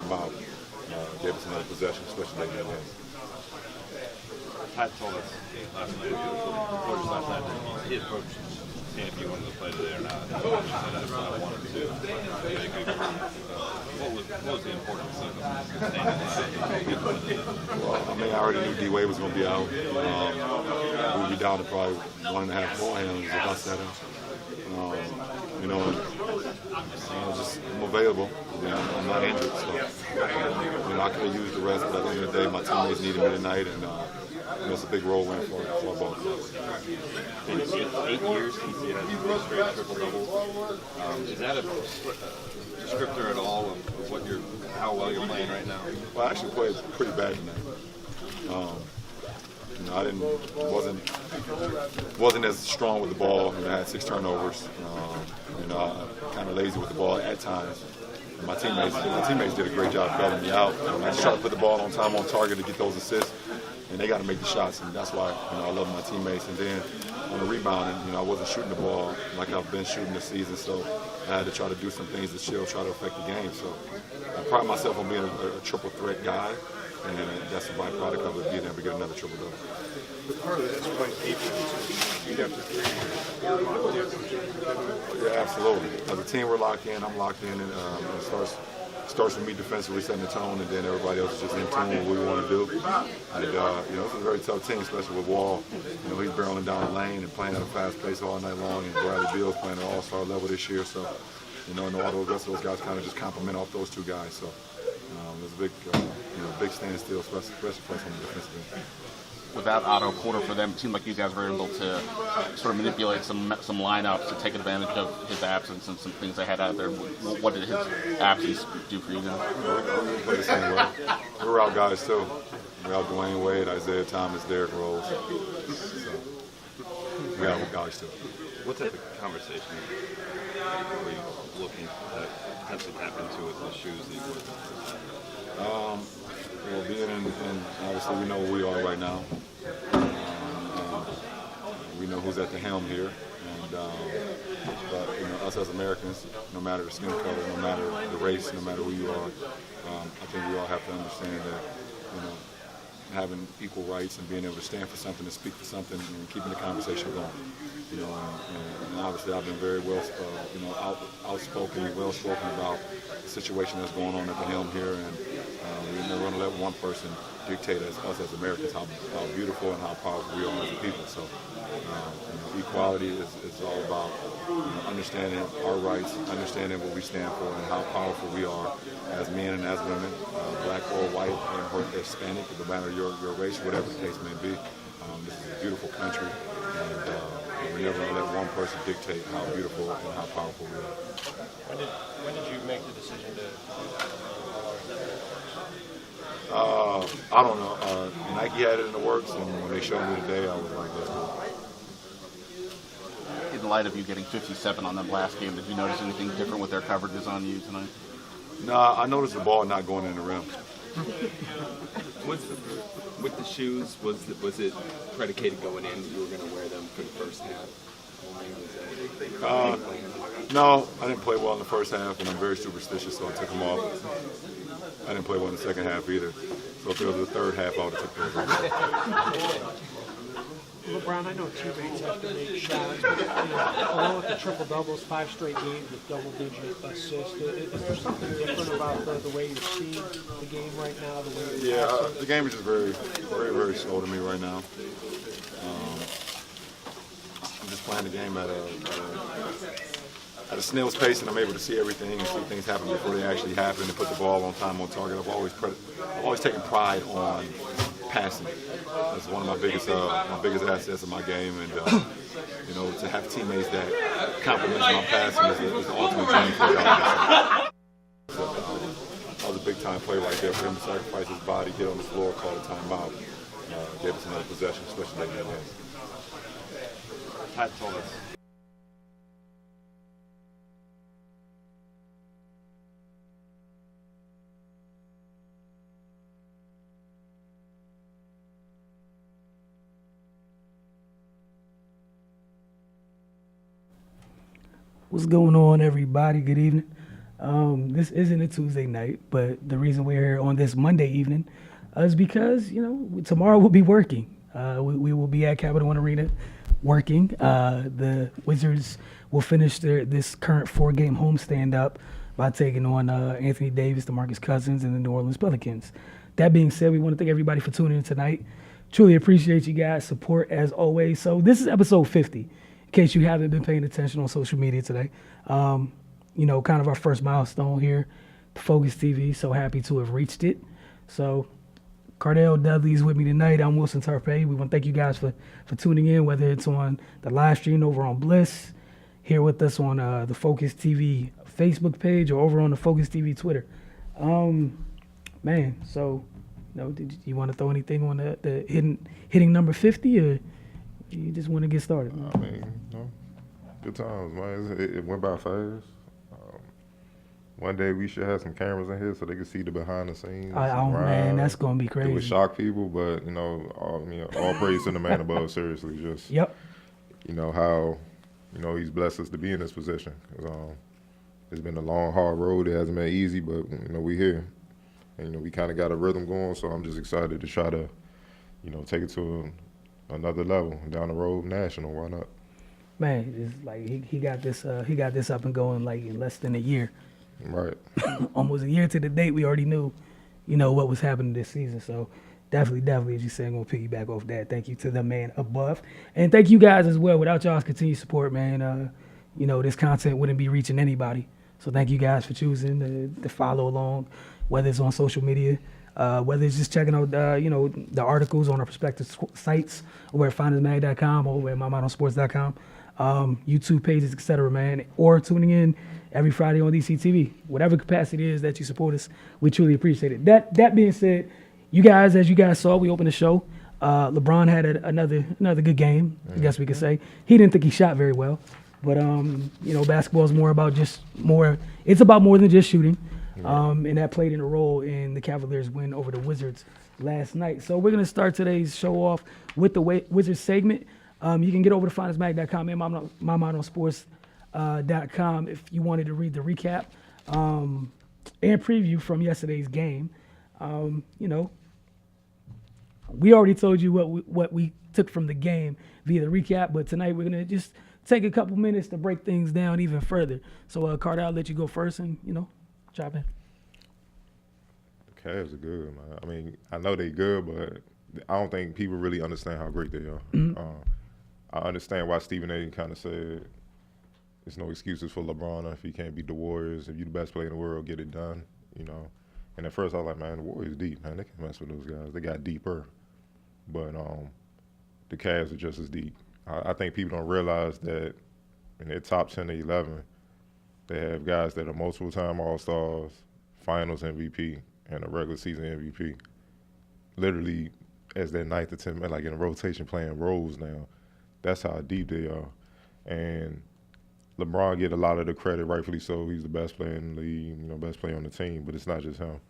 time out. Gave us another possession, especially late in the game. Pat told us last night, coach last night, that he approached seeing if you wanted to play today or not. He said, I wanted to. What was the importance of staying alive? Well, I mean, I already knew D-Wade was going to be out. We'd be down to probably 1.5 more hands if I sat him. Just I'm available. I'm not injured, so I could have used the rest. But at the end of the day, my teammates needed me tonight, and it's a big role win for both. And it's 8 years since you had straight triple-doubles. Is that a descriptor at all of how well you're playing right now? Well, I actually played pretty bad tonight. Wasn't as strong with the ball. I had 6 turnovers. Kind of lazy with the ball at times. And my teammates did a great job bailing me out. I just try to put the ball on time, on target to get those assists, and they got to make the shots, and that's why I love my teammates. And then on the rebounding, I wasn't shooting the ball like I've been shooting this season, so I had to try to do some things to try to affect the game. So I pride myself on being a triple threat guy, and that's a byproduct of it being able to get another triple double. But part of that's playing defense. You have to Yeah, absolutely. As a team, we're locked in. I'm locked in, and it starts with me defensively setting the tone, and then everybody else is just in tune with what we want to do. And it's a very tough team, especially with Wall. He's barreling down the lane and playing at a fast pace all night long, and Bradley Beal's playing at an all-star level this year. So, and all the rest of those guys kind of just complement off those two guys. So, there's a big standstill, especially for us on the defensive end. Without Otto Porter for them, it seemed like you guys were able to sort of manipulate some lineups to take advantage of his absence and some things they had out there. What did his absence do for you guys? We play the same way. We're out guys too. We're out Dwayne Wade, Isaiah Thomas, Derrick Rose. So we're out guys too. What type of conversation were you looking to potentially tap into with the shoes that you were? Well, being in obviously we know where we are right now. We know who's at the helm here, but us as Americans, no matter the skin color, no matter the race, no matter who you are, I think we all have to understand that having equal rights and being able to stand for something and speak for something and keeping the conversation going. And obviously I've been very outspoken and well spoken about the situation that's going on at the helm here, and we're never going to let one person dictate us as Americans how beautiful and how powerful we are as a people. So equality is all about understanding our rights, understanding what we stand for, and how powerful we are as men and as women, black or white or Hispanic, no matter your race, whatever the case may be. This is a beautiful country, and we're never going to let one person dictate how beautiful and how powerful we are. When did you make the decision to I don't know. Nike had it in the works, and when they showed me today, I was like, let's go. In light of you getting 57 on them last game, did you notice anything different with their coverages on you tonight? No, I noticed the ball not going in the rim. With the shoes, was it predicated going in that you were going to wear them for the first half? No, I didn't play well in the first half, and I'm very superstitious, so I took them off. I didn't play well in the second half either. So if it was the third half, I would have took those off. LeBron, I know teammates have to make shots, but along with the triple-doubles, 5 straight games with double-digit assists, is there something different about the way you're seeing the game right now? The game is just very, very, very slow to me right now. I'm just playing the game at a snail's pace, and I'm able to see everything and see things happen before they actually happen and put the ball on time, on target. I've always taken pride on passing. That's one of my biggest assets in my game, and to have teammates that compliment my passing is the ultimate dream for a guy. That was a big time play right there for him to sacrifice his body, get on the floor, call a timeout, gave us another possession, especially late in the game. Pat told us. What's going on, everybody? Good evening. This isn't a Tuesday night, but the reason we're here on this Monday evening is because, tomorrow we'll be working. We will be at Capital One Arena working. The Wizards will finish this current 4-game homestand up by taking on Anthony Davis, DeMarcus Cousins, and the New Orleans Pelicans. That being said, we want to thank everybody for tuning in tonight. Truly appreciate you guys' support as always. So this is episode 50, in case you haven't been paying attention on social media today. Kind of our first milestone here, Focus TV. So happy to have reached it. So Cardell Dudley's with me tonight. I'm Wilson Tarpey. We want to thank you guys for tuning in, whether it's on the live stream over on Bliss, here with us on the Focus TV Facebook page, or over on the Focus TV Twitter. So did you want to throw anything on the hitting number 50, or you just want to get started? I mean, good times, man. It went by fast. One day we should have some cameras in here so they can see the behind the scenes. Man, that's gonna be crazy. It would shock people, but all praise to the man above. Seriously, just how he's blessed us to be in this position. It's been a long, hard road. It hasn't been easy, but we here, and we kind of got a rhythm going. So I'm just excited to try to take it to another level down the road, national. Why not? Man, it's like he got this up and going like in less than a year. Right. Almost a year to the date, we already knew, what was happening this season. So definitely, as you said, I'm going to piggyback off that. Thank you to the man above. And thank you guys as well. Without y'all's continued support, man, this content wouldn't be reaching anybody. So thank you guys for choosing to follow along, whether it's on social media, whether it's just checking out, the articles on our respective sites, over at findersmag.com, over at mymodernsports.com, YouTube pages, etc., man, or tuning in every Friday on DCTV. Whatever capacity it is that you support us, we truly appreciate it. That being said, as you guys saw, we opened the show. LeBron had another good game, I guess we could say. He didn't think he shot very well, but basketball is it's about more than just shooting. And that played in a role in the Cavaliers' win over the Wizards last night. So we're going to start today's show off with the Wizards segment. You can get over to findersmag.com and mymodernsports.com if you wanted to read the recap and preview from yesterday's game. We already told you what we took from the game via the recap, but tonight we're going to just take a couple minutes to break things down even further. So, Cardell, I'll let you go first and, chop in. The Cavs are good, man. I mean, I know they're good, but I don't think people really understand how great they are. Mm-hmm. I understand why Stephen A. kind of said there's no excuses for LeBron if he can't beat the Warriors. If you're the best player in the world, get it done, And at first I was like, man, the Warriors deep, man. They can mess with those guys. They got deeper. But the Cavs are just as deep. I think people don't realize that in their top 10 to 11, they have guys that are multiple-time All-Stars, Finals MVP, and a regular season MVP. Literally, as their 9th or 10th man, like in a rotation playing roles now. That's how deep they are. And LeBron get a lot of the credit, rightfully so. He's the best player in the league, best player on the team. But it's not just him.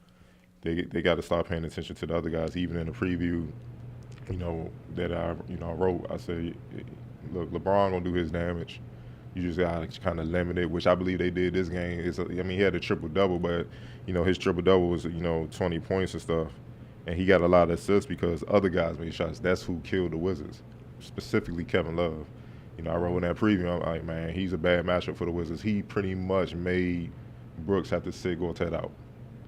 They got to start paying attention to the other guys. Even in the preview, that I wrote, I said, look, LeBron gonna do his damage. You just got to kind of limit it, which I believe they did this game. He had a triple-double, but, his triple-double was, 20 points and stuff. And he got a lot of assists because other guys made shots. That's who killed the Wizards, specifically Kevin Love. I wrote in that preview, I'm like, man, he's a bad matchup for the Wizards. He pretty much made Brooks have to sit Gortat out.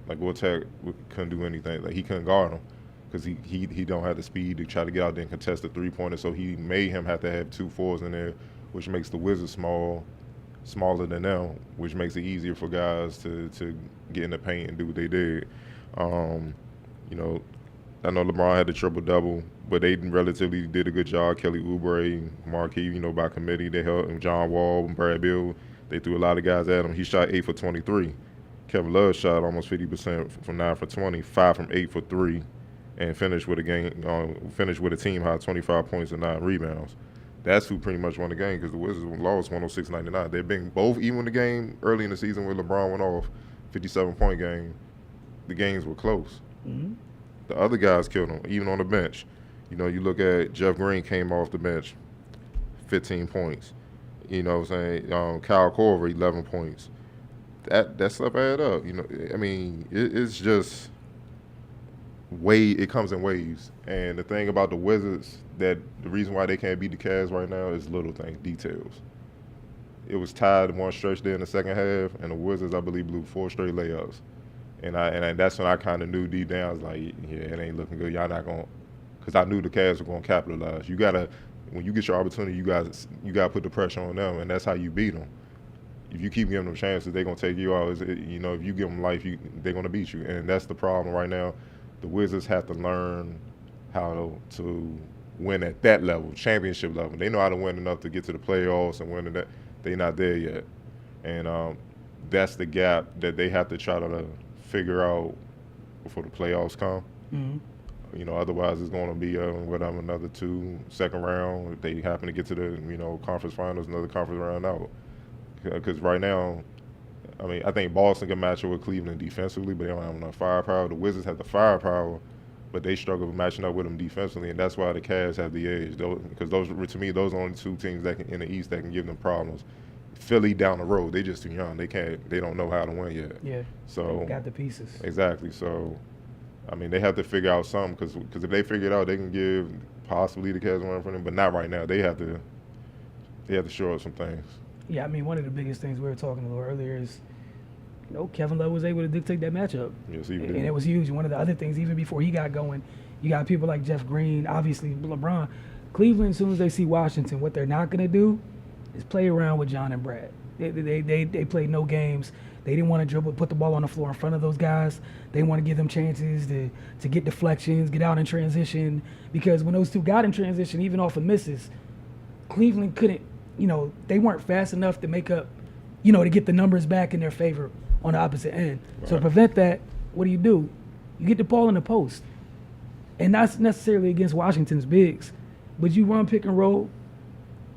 Like, Gortat couldn't do anything. Like, he couldn't guard him because he don't have the speed to try to get out there and contest the three-pointer. So he made him have to have 2 fours in there, which makes the Wizards smaller than them, which makes it easier for guys to get in the paint and do what they did. I know LeBron had the triple-double, but they relatively did a good job. Kelly Oubre, Marquis, by committee. They held him, John Wall, Brad Beal. They threw a lot of guys at him. He shot 8 for 23. Kevin Love shot almost 50% from 9 for 20, 5 from 8 for 3, and finished with a team high 25 points and 9 rebounds. That's who pretty much won the game because the Wizards lost 106-99. They've been both even the game early in the season when LeBron went off, 57-point game. The games were close. Mm-hmm. The other guys killed them, even on the bench. You look at Jeff Green came off the bench, 15 points. Kyle Korver, 11 points. that stuff add up. You know, I mean, it's just it comes in waves. And the thing about the Wizards, that the reason why they can't beat the Cavs right now is little things, details. It was tied one stretch there in the second half, and the Wizards, I believe, blew 4 straight layups. And that's when I kind of knew deep down, I was like, yeah, it ain't looking good. Y'all not going to, because I knew the Cavs were going to capitalize. You got to, when you get your opportunity, you got to put the pressure on them, and that's how you beat them. If you keep giving them chances, they're going to take you out. You know, if you give them life, they're going to beat you. And that's the problem right now. The Wizards have to learn how to win at that level, championship level. They know how to win enough to get to the playoffs and win that. They're not there yet. And that's the gap that they have to try to figure out before the playoffs come. Mm-hmm. You know, otherwise it's going to be another 2 second round. If they happen to get to the conference finals, another conference round out. Because right now, I mean, I think Boston can match up with Cleveland defensively, but they don't have enough firepower. The Wizards have the firepower, but they struggle with matching up with them defensively, and that's why the Cavs have the edge. Because to me, those are only 2 teams in the East that can give them problems. Philly down the road, they just too young. They don't know how to win yet. Yeah. So they got the pieces. Exactly. So, I mean, they have to figure out something because if they figure it out, they can give possibly the Cavs one for them, but not right now. They have to show us some things. Yeah, I mean, one of the biggest things we were talking about earlier is, Kevin Love was able to dictate that matchup. Yes, he did. And it was huge. And one of the other things, even before he got going, you got people like Jeff Green, obviously LeBron. Cleveland, as soon as they see Washington, what they're not going to do is play around with John and Brad. They played no games. They didn't want to put the ball on the floor in front of those guys. They want to give them chances to get deflections, get out in transition. Because when those two got in transition, even off of misses, Cleveland couldn't, they weren't fast enough to make up, to get the numbers back in their favor on the opposite end. Right. So to prevent that, what do? You get the ball in the post. And not necessarily against Washington's bigs, but you run pick and roll.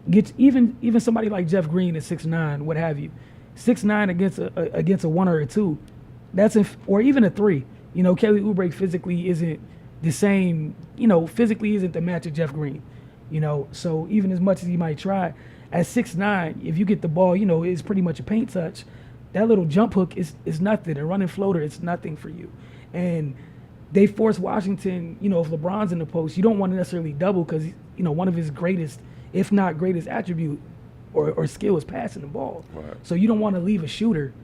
Get even somebody like Jeff Green at 6'9", what have you, 6'9" against a 1 or a 2, or even a 3. Kelly Oubre physically isn't the same. Physically isn't the match of Jeff Green. So even as much as he might try, at 6'9", if you get the ball, it's pretty much a paint touch. That little jump hook is nothing. A running floater, it's nothing for you. And they force Washington, if LeBron's in the post, you don't want to necessarily double because, one of his greatest, if not greatest attribute or skill is passing the ball. Right. So you don't want to leave a shooter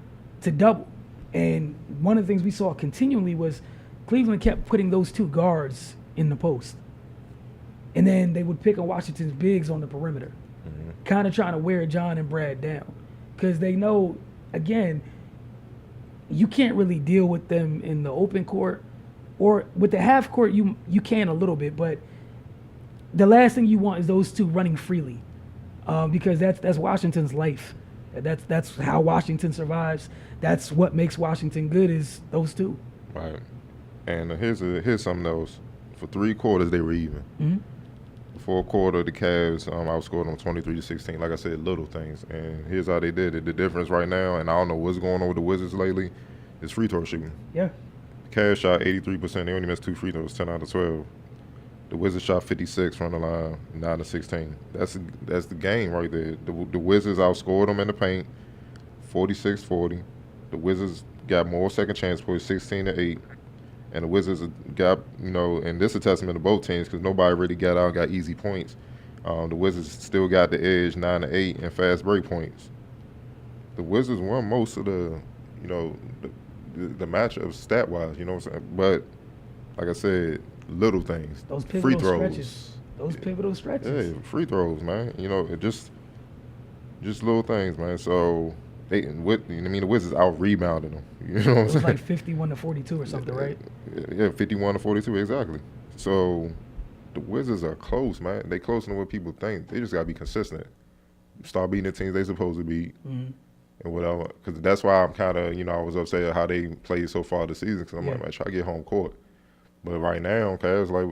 to double. And one of the things we saw continually was Cleveland kept putting those 2 guards in the post. And then they would pick on Washington's bigs on the perimeter, kind of trying to wear John and Brad down. Because they know, again, you can't really deal with them in the open court. Or with the half court, you can a little bit, but the last thing you want is those 2 running freely, because that's Washington's life. That's how Washington survives. That's what makes Washington good, is those 2. Right. And here's something else. For 3 quarters, they were even. Mm-hmm. The 4th quarter, the Cavs outscored them 23-16. Like I said, little things. And here's how they did it. The difference right now, and I don't know what's going on with the Wizards lately, is free throw shooting. Yeah. Cavs shot 83%. They only missed 2 free throws, 10 out of 12. The Wizards shot 56 from the line, 9-16. That's the game right there. The Wizards outscored them in the paint, 46-40. The Wizards got more second chance points, 16-8. And the Wizards got, and this is a testament to both teams because nobody really got out and got easy points. The Wizards still got the edge, 9-8, and fast break points. The Wizards won most of the matchup stat-wise, you know what I'm saying? But, like I said, little things. Those pivotal free throws. Stretches. Those pivotal stretches. Yeah, free throws, man. Just little things, man. So, the Wizards out-rebounded them. You know what I'm saying? It was like 51-42 or something, right? Yeah, 51-42, exactly. So, the Wizards are close, man. They closer than what people think. They just got to be consistent. Start beating the teams they supposed to beat. Mm-hmm. And whatever, because that's why I'm kind of, I was upset at how they played so far this season. Because I'm like, man, try to get home court. But right now, Cavs like,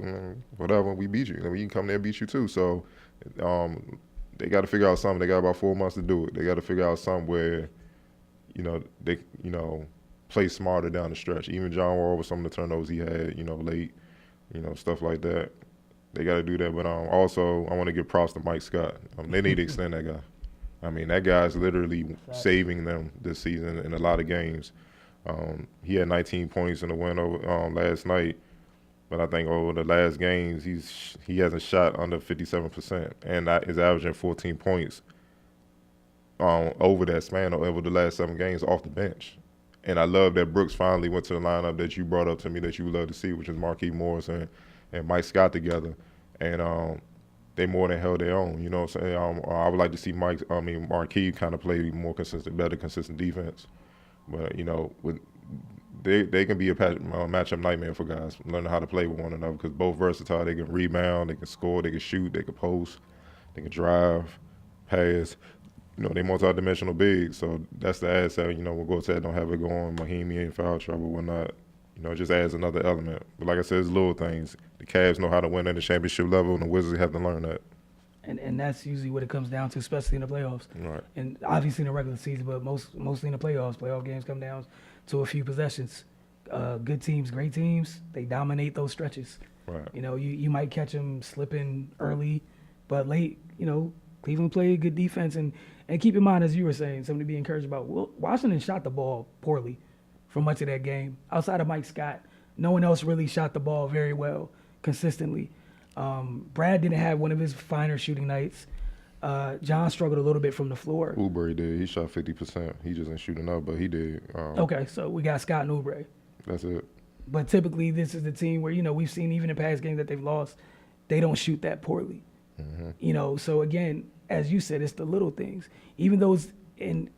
whatever, we beat you. We can come there and beat you too. So they got to figure out something. They got about 4 months to do it. They got to figure out something where, they, play smarter down the stretch. Even John Wall with some of the turnovers he had, late, stuff like that. They got to do that. But also, I want to give props to Mike Scott. They need to extend that guy. I mean, that guy's literally saving them this season in a lot of games. He had 19 points in the win over last night, but I think over the last games he hasn't shot under 57%, and that is averaging 14 points over that span over the last 7 games off the bench. And I love that Brooks finally went to the lineup that you brought up to me that you would love to see, which is Marquise Morris and Mike Scott together, and they more than held their own. You know what I'm saying? I would like to see Marquise kind of play more consistent defense. But you know, they can be a matchup nightmare for guys learning how to play with one another because both versatile. They can rebound, they can score, they can shoot, they can post, they can drive, pass. You know, they multi-dimensional bigs, so that's the asset. You know, when Gortat don't have it going, Mahimi ain't foul trouble, whatnot. You know, it just adds another element. But like I said, it's little things. The Cavs know how to win at the championship level, and the Wizards have to learn that. And that's usually what it comes down to, especially in the playoffs. Right. And obviously in the regular season, but mostly in the playoffs. Playoff games come down to a few possessions. Good teams, great teams, they dominate those stretches. Right. You know, you might catch them slipping early, but late, you know, Cleveland played good defense. And keep in mind, as you were saying, something to be encouraged about, Washington shot the ball poorly for much of that game. Outside of Mike Scott, no one else really shot the ball very well consistently. Brad didn't have one of his finer shooting nights. John struggled a little bit from the floor. Oubre did. He shot 50%. He just ain't shooting up, but he did. Okay, so we got Scott and Oubre. That's it. But typically, this is the team where, you know, we've seen even in past games that they've lost, they don't shoot that poorly. Mm-hmm. You know, so again, as you said, it's the little things. Even those, and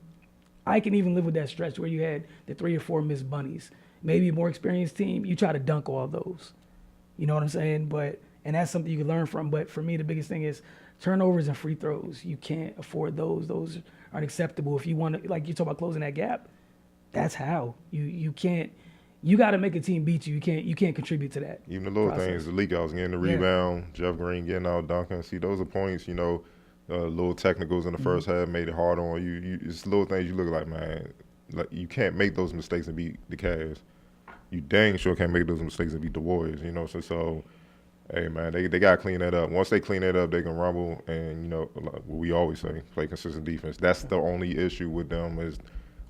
I can even live with that stretch where you had the 3 or 4 missed bunnies. Maybe a more experienced team, you try to dunk all those. You know what I'm saying? And that's something you can learn from. But for me, the biggest thing is turnovers and free throws. You can't afford those. Those are unacceptable. If you want to, like you talk about closing that gap, that's how. You can't. You got to make a team beat you. You can't contribute to that. Even the little process. things, the league I was getting the rebound, Jeff Green getting out dunking. See, those are points, you know, little technicals in the first half made it hard on you. It's little things you look like, man, like you can't make those mistakes and beat the Cavs. You dang sure can't make those mistakes and beat the Warriors, you know. So hey, man, they got to clean that up. Once they clean that up, they can rumble and, you know, like we always say, play consistent defense. That's the only issue with them is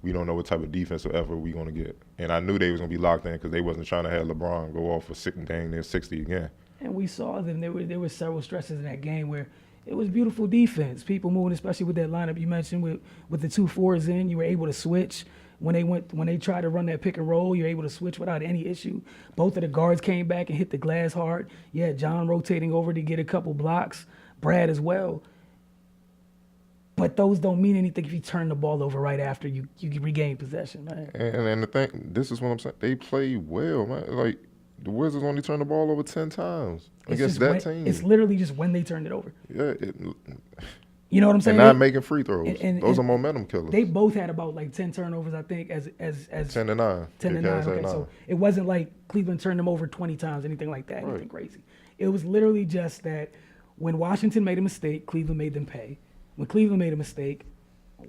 we don't know what type of defensive effort we're going to get. And I knew they was going to be locked in because they wasn't trying to have LeBron go off for sitting dang near 60 again. And we saw them. There were several stretches in that game where it was beautiful defense. People moving, especially with that lineup you mentioned with the 2 4s in. You were able to switch. When they tried to run that pick and roll, you're able to switch without any issue. Both of the guards came back and hit the glass hard. You had John rotating over to get a couple blocks, Brad as well. But those don't mean anything if you turn the ball over right after you regain possession, man. And the thing, this is what I'm saying, they play well, man. Like, the Wizards only turned the ball over 10 times against that team. It's literally just when they turned it over. Yeah. You know what I'm saying? And not making free throws. And those are momentum killers. They both had about like 10 turnovers, I think, as 10 to 9. 10 to 9. Okay, so it wasn't like Cleveland turned them over 20 times, anything like that, anything crazy. It was literally just that when Washington made a mistake, Cleveland made them pay. When Cleveland made a mistake,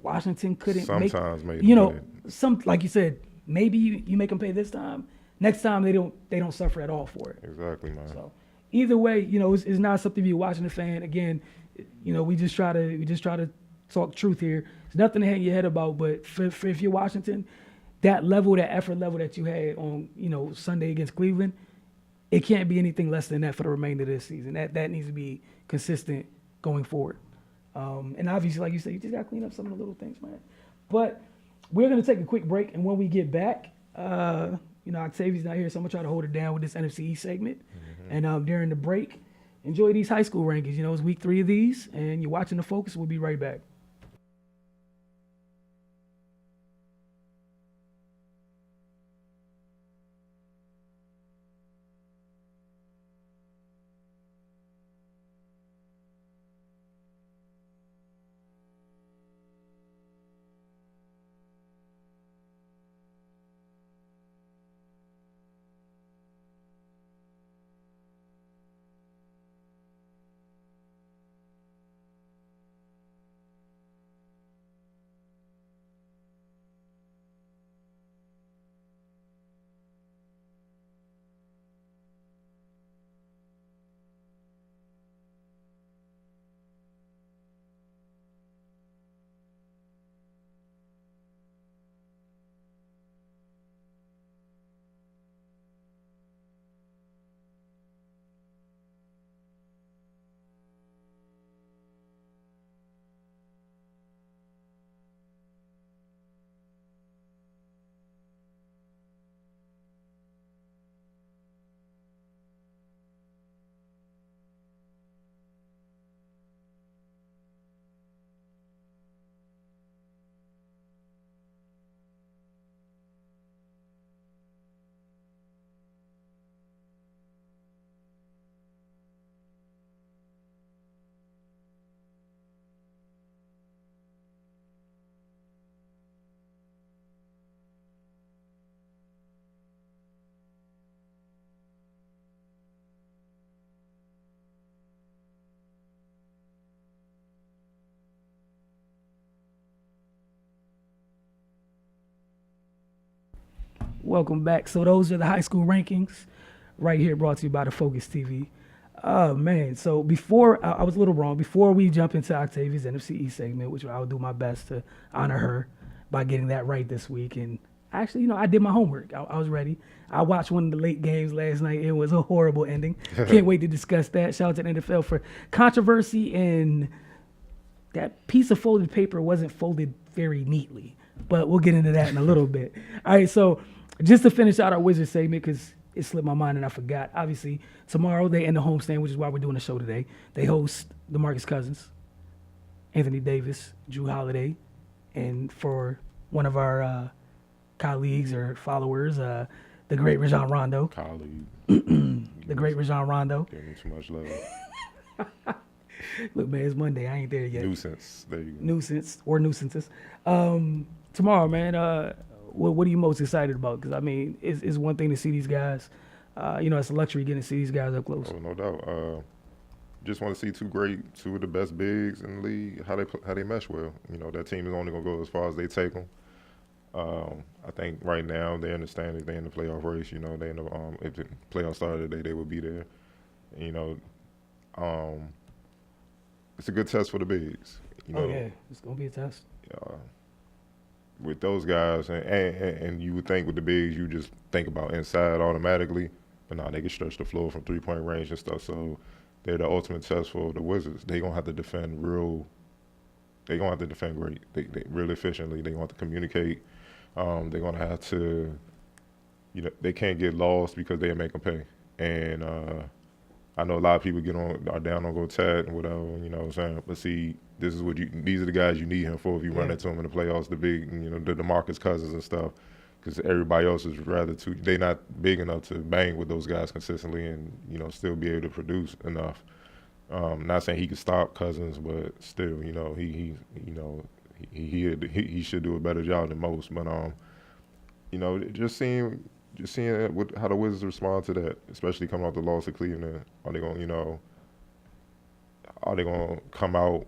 Washington couldn't Sometimes make. made You them know, pay. like you said, maybe you make them pay this time. Next time they don't suffer at all for it. Exactly, man. So either way, you know, it's not something to be a Washington fan. Again, you know, we just try to talk truth here. There's nothing to hang your head about, but for if you're Washington, that effort level that you had on, you know, Sunday against Cleveland, it can't be anything less than that for the remainder of this season. That needs to be consistent going forward. And obviously, like you said, you just got to clean up some of the little things, man. But we're going to take a quick break, and when we get back, you know, Octavia's not here, so I'm going to try to hold it down with this NFC East segment. Mm-hmm. And during the break, enjoy these high school rankings. You know, it's week 3 of these, and you're watching The Focus. We'll be right back. Welcome back. So those are the high school rankings right here, brought to you by the Focus TV. Oh, man. So before, I was a little wrong. Before we jump into Octavia's NFC East segment, which I will do my best to honor her by getting that right this week. And actually, I did my homework. I was ready. I watched one of the late games last night. It was a horrible ending. Can't wait to discuss that. Shout out to the NFL for controversy, and that piece of folded paper wasn't folded very neatly. But we'll get into that in a little bit. All right, so just to finish out our Wizards segment, because it slipped my mind and I forgot. Obviously, tomorrow they end the homestand, which is why we're doing the show today. They host DeMarcus Cousins, Anthony Davis, Drew Holiday, and for one of our colleagues or followers, the great Rajon Rondo. Colleague. The great Rajon Rondo. Giving him too much love. Look, man, it's Monday. I ain't there yet. Nuisance. There you go. Nuisance or nuisances. Tomorrow, man, what are you most excited about? Because, I mean, it's one thing to see these guys. It's a luxury getting to see these guys up close. Oh, no doubt. Just want to see two of the best bigs in the league, how they mesh well. That team is only going to go as far as they take them. I think right now they understand that they're in the playoff race. They in the, if the playoffs started today, they would be there. It's a good test for the bigs. Oh yeah, it's gonna be a test. With those guys, and you would think with the bigs, you just think about inside automatically, but no, they can stretch the floor from 3-point range and stuff. So they're the ultimate test for the Wizards. They're gonna have to defend They're gonna have to defend great. They real efficiently. They're gonna have to communicate. They're gonna have to, they can't get lost because they make them pay. And I know a lot of people are down on Ted and whatever, what I'm saying. But see, these are the guys you need him for if you run into him in the playoffs. The big, the DeMarcus Cousins and stuff, because everybody else is they're not big enough to bang with those guys consistently and still be able to produce enough. Not saying he could stop Cousins, but still, he should do a better job than most. But just seeing how the Wizards respond to that, especially coming off the loss to Cleveland, are they gonna come out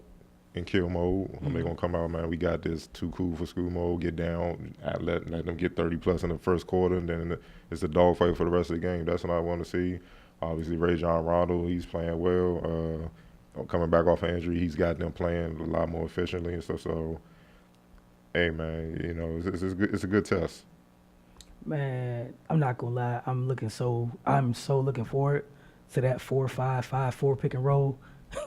in kill mode? Are they gonna come out, man, we got this, too cool for school mode, get down, let them get 30 plus in the first quarter, and then it's a dogfight for the rest of the game? That's what I want to see. Obviously, Rajon Rondo, he's playing well. Coming back off an injury, he's got them playing a lot more efficiently and stuff. So, hey, man, it's a good test. Man, I'm not gonna lie. I'm so looking forward to that 4-5, 5-4 pick and roll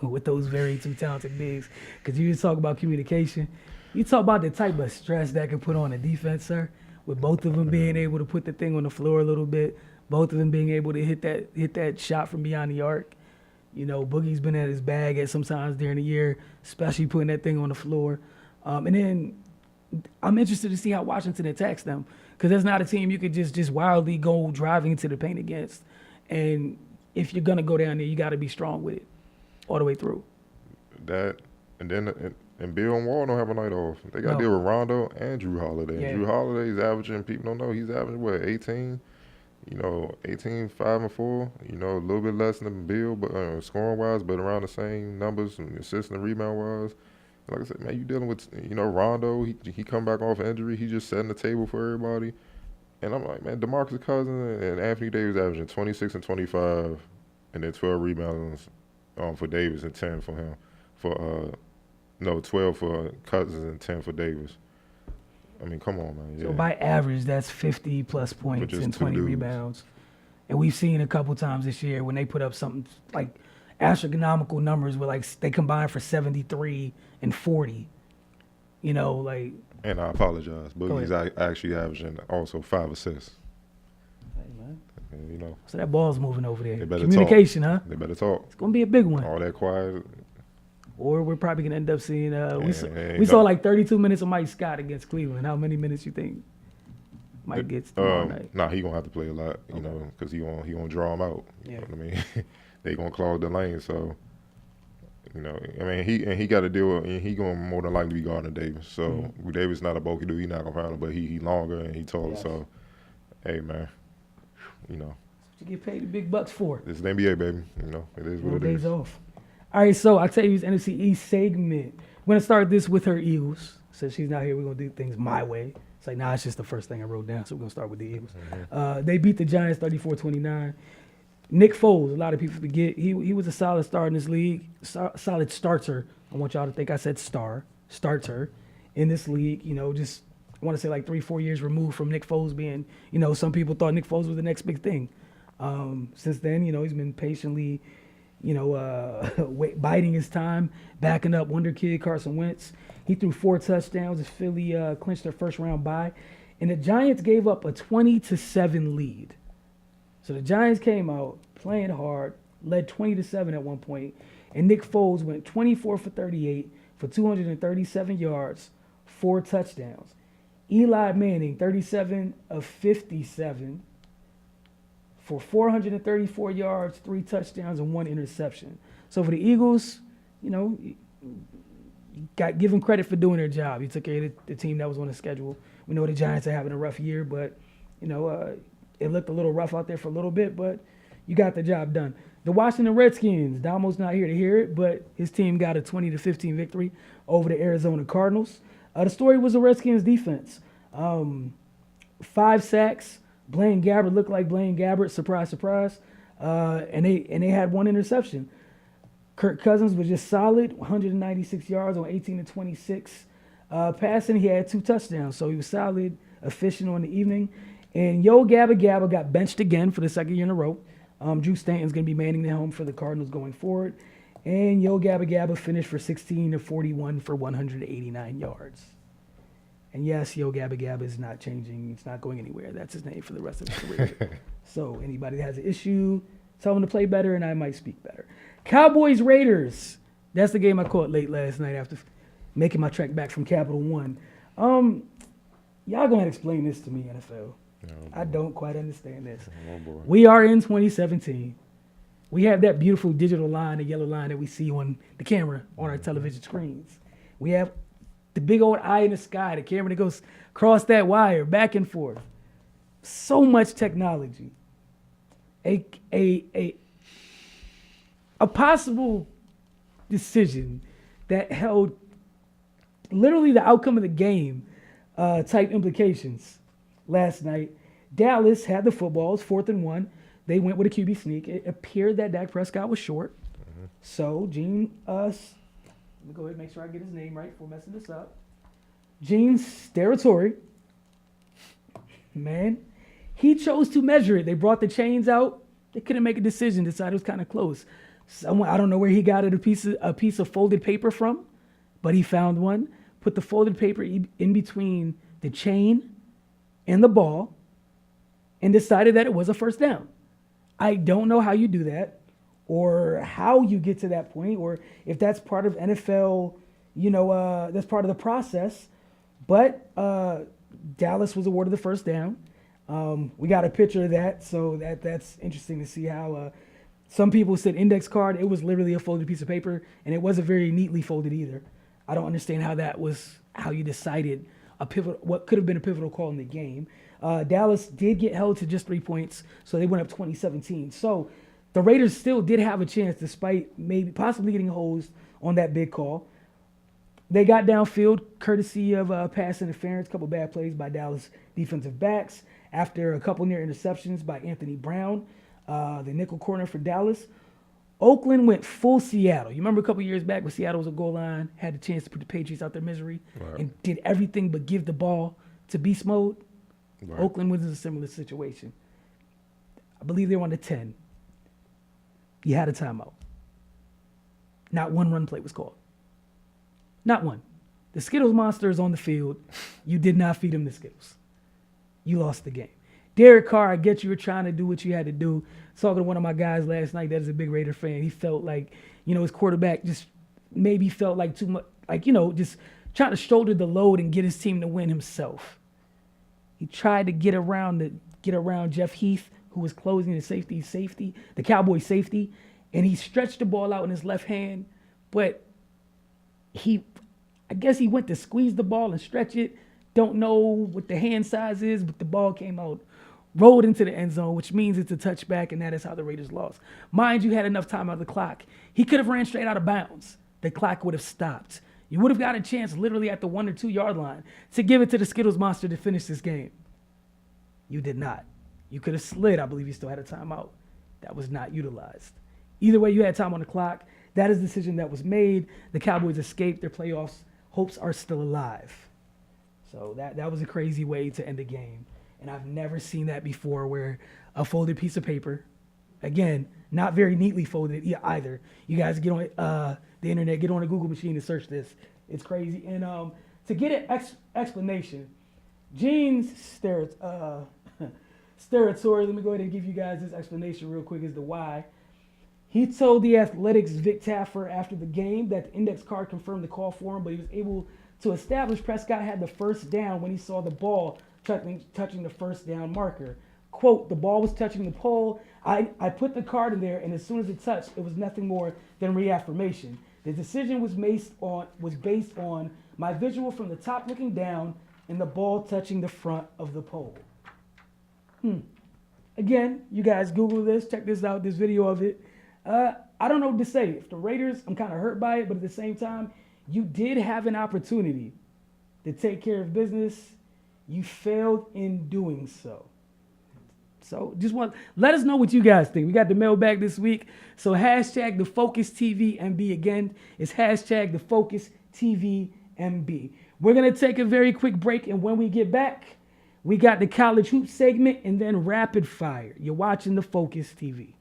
with those very two talented bigs. Because you talk about communication, you talk about the type of stress that can put on a defense, sir. With both of them being able to put the thing on the floor a little bit, both of them being able to hit that shot from beyond the arc. Boogie's been at his bag at sometimes during the year, especially putting that thing on the floor. And then I'm interested to see how Washington attacks them, because that's not a team you could just wildly go driving into the paint against. And if you're going to go down there, you got to be strong with it all the way through. That, and then and Bill and Wall don't have a night off. They got to deal with Rondo and Drew Holiday. Yeah. Drew Holiday's averaging, people don't know, he's averaging, 18? 18, 5 and 4, a little bit less than Bill, but scoring-wise, but around the same numbers, and assist and rebound-wise. Like I said, man, you dealing with, Rondo, he come back off injury, he just setting the table for everybody. And I'm like, man, DeMarcus Cousins and Anthony Davis averaging 26 and 25, and then 12 rebounds for Davis and 10 for him. 12 for Cousins and 10 for Davis. I mean, come on, man. Yeah. So by average, that's 50-plus points and 20 rebounds. And we've seen a couple times this year when they put up something like astronomical numbers where, they combine for 73 and 40. And I apologize. Boogie's actually averaging also 5 assists. Hey, man. And, so that ball's moving over there. They better Communication, talk. huh? They better talk. It's going to be a big one. All that quiet. Or we're probably going to end up seeing we saw 32 minutes of Mike Scott against Cleveland. How many minutes you think Mike gets tomorrow night? Nah, he going to have to play a lot, because he gonna draw him out. You know what I mean? They going to clog the lane, so, he got to deal with, and he going to more than likely be guarding Davis. So, Davis not a bulky dude, he not going to find him, but he longer and he taller, yes. So, hey, man, That's what you get paid the big bucks for. This is the NBA, baby. It is what it is. Days off. All right, so Octavia's NFC East segment. We're going to start this with her Eagles. Since she's not here, we're going to do things my way. It's like, nah, it's just the first thing I wrote down, so we're going to start with the Eagles. They beat the Giants 34-29. Nick Foles, a lot of people forget, he was a solid star in this league, solid starter. I want y'all to think I said starter in this league. You know, just I want to say like 3-4 years removed from Nick Foles being, you know, some people thought Nick Foles was the next big thing. Since then, you know, he's been patiently, you know, biding his time, backing up wonder kid Carson Wentz. He threw 4 touchdowns as Philly clinched their first round bye. And the Giants gave up a 20-7 lead. So the Giants came out playing hard, led 20-7 at one point, and Nick Foles went 24 for 38 for 237 yards, 4 touchdowns. Eli Manning, 37 of 57 for 434 yards, 3 touchdowns, and 1 interception. So for the Eagles, you know, give them credit for doing their job. He took care of the team that was on the schedule. We know the Giants are having a rough year, but, you know, it looked a little rough out there for a little bit, but you got the job done. The Washington Redskins, Damo's not here to hear it, but his team got a 20-15 victory over the Arizona Cardinals. The story was the Redskins defense. 5 sacks. Blaine Gabbert looked like Blaine Gabbert, surprise, surprise. And they had 1 interception. Kirk Cousins was just solid, 196 yards on 18-26 passing. He had 2 touchdowns, so he was solid, efficient on the evening. And Yo Gabba Gabba got benched again for the second year in a row. Drew Stanton's going to be manning the helm for the Cardinals going forward. And Yo Gabba Gabba finished for 16-41 for 189 yards. And yes, Yo Gabba Gabba is not changing. It's not going anywhere. That's his name for the rest of his career. So anybody that has an issue, tell him to play better and I might speak better. Cowboys Raiders. That's the game I caught late last night after making my trek back from Capital One. Y'all going to explain this to me, NFL. I don't quite understand this. We are in 2017. We have that beautiful digital line, the yellow line that we see on the camera on our television screens. We have the big old eye in the sky, the camera that goes across that wire, back and forth. So much technology. A possible decision that held literally the outcome of the game type implications. Last night, Dallas had the footballs, 4th and 1. They went with a QB sneak. It appeared that Dak Prescott was short. So Gene, let me go ahead and make sure I get his name right before messing this up. Gene Steratore, man, he chose to measure it. They brought the chains out. They couldn't make a decision. Decided it was kind of close. Someone, I don't know where he got it, a piece of folded paper from, but he found one. Put the folded paper in between the chain and the ball and decided that it was a first down. I don't know how you do that or how you get to that point or if that's part of NFL, you know, that's part of the process. But Dallas was awarded the first down. We got a picture of that, so that's interesting to see how some people said index card. It was literally a folded piece of paper, and it wasn't very neatly folded either. I don't understand how that was how you decided what could have been a pivotal call in the game. Dallas did get held to just 3 points, so they went up 20-17. So the Raiders still did have a chance despite maybe possibly getting hosed on that big call. They got downfield courtesy of pass interference, a couple bad plays by Dallas defensive backs after a couple near interceptions by Anthony Brown, the nickel corner for Dallas. Oakland went full Seattle. You remember a couple years back when Seattle was a goal line, had the chance to put the Patriots out their misery, and did everything but give the ball to beast mode? Right. Oakland was in a similar situation. I believe they were on the 10. You had a timeout. Not one run play was called. Not one. The Skittles monster is on the field. You did not feed him the Skittles. You lost the game. Derek Carr, I get you were trying to do what you had to do. Talking to one of my guys last night that is a big Raider fan. He felt like, his quarterback just maybe felt like too much, just trying to shoulder the load and get his team to win himself. He tried to get around Jeff Heath, who was closing the safety, the Cowboy safety, and he stretched the ball out in his left hand, but I guess he went to squeeze the ball and stretch it. Don't know what the hand size is, but the ball came out, rolled into the end zone, which means it's a touchback, and that is how the Raiders lost. Mind you, had enough time out of the clock. He could have ran straight out of bounds. The clock would have stopped. You would have got a chance literally at the 1 or 2 yard line to give it to the Skittles monster to finish this game. You did not. You could have slid. I believe you still had a timeout. That was not utilized. Either way, you had time on the clock. That is the decision that was made. The Cowboys escaped. Their playoffs hopes are still alive. So that was a crazy way to end the game. And I've never seen that before, where a folded piece of paper, again, not very neatly folded either. You guys get on the internet, get on a Google machine and search this. It's crazy. And to get an explanation, Gene's territory. Let me go ahead and give you guys this explanation real quick as to why. He told The Athletic's Vic Taffer after the game that the index card confirmed the call for him, but he was able to establish Prescott had the first down when he saw the ball touching the first down marker. Quote, the ball was touching the pole. I put the card in there, and as soon as it touched, it was nothing more than reaffirmation. The decision was based on my visual from the top looking down and the ball touching the front of the pole. Again, you guys Google this, check this out, this video of it. I don't know what to say. If the Raiders, I'm kind of hurt by it, but at the same time, you did have an opportunity to take care of business. You failed in doing so. So let us know what you guys think. We got the mailbag this week. So hashtag the Focus TV MB. Again, it's hashtag the Focus TV MB. We're going to take a very quick break. And when we get back, we got the college hoop segment and then rapid fire. You're watching the Focus TV.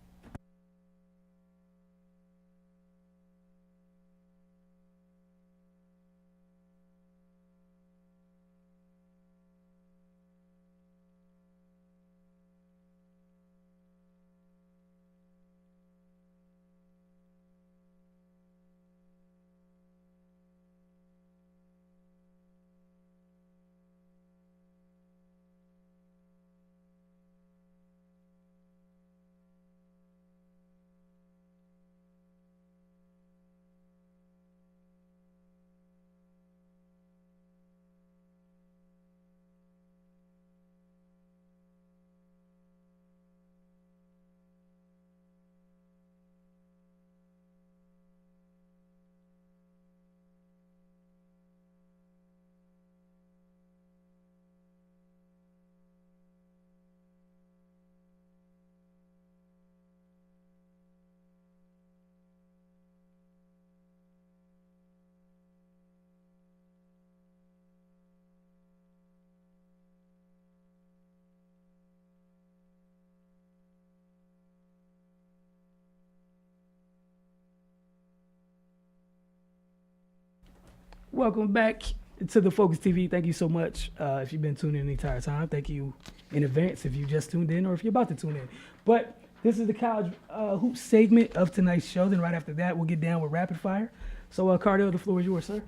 Welcome back to the Focus TV. Thank you so much. If you've been tuning in the entire time, thank you in advance if you just tuned in or if you're about to tune in. But this is the college hoop segment of tonight's show. Then right after that, we'll get down with rapid fire. So, Cardell, the floor is yours, sir.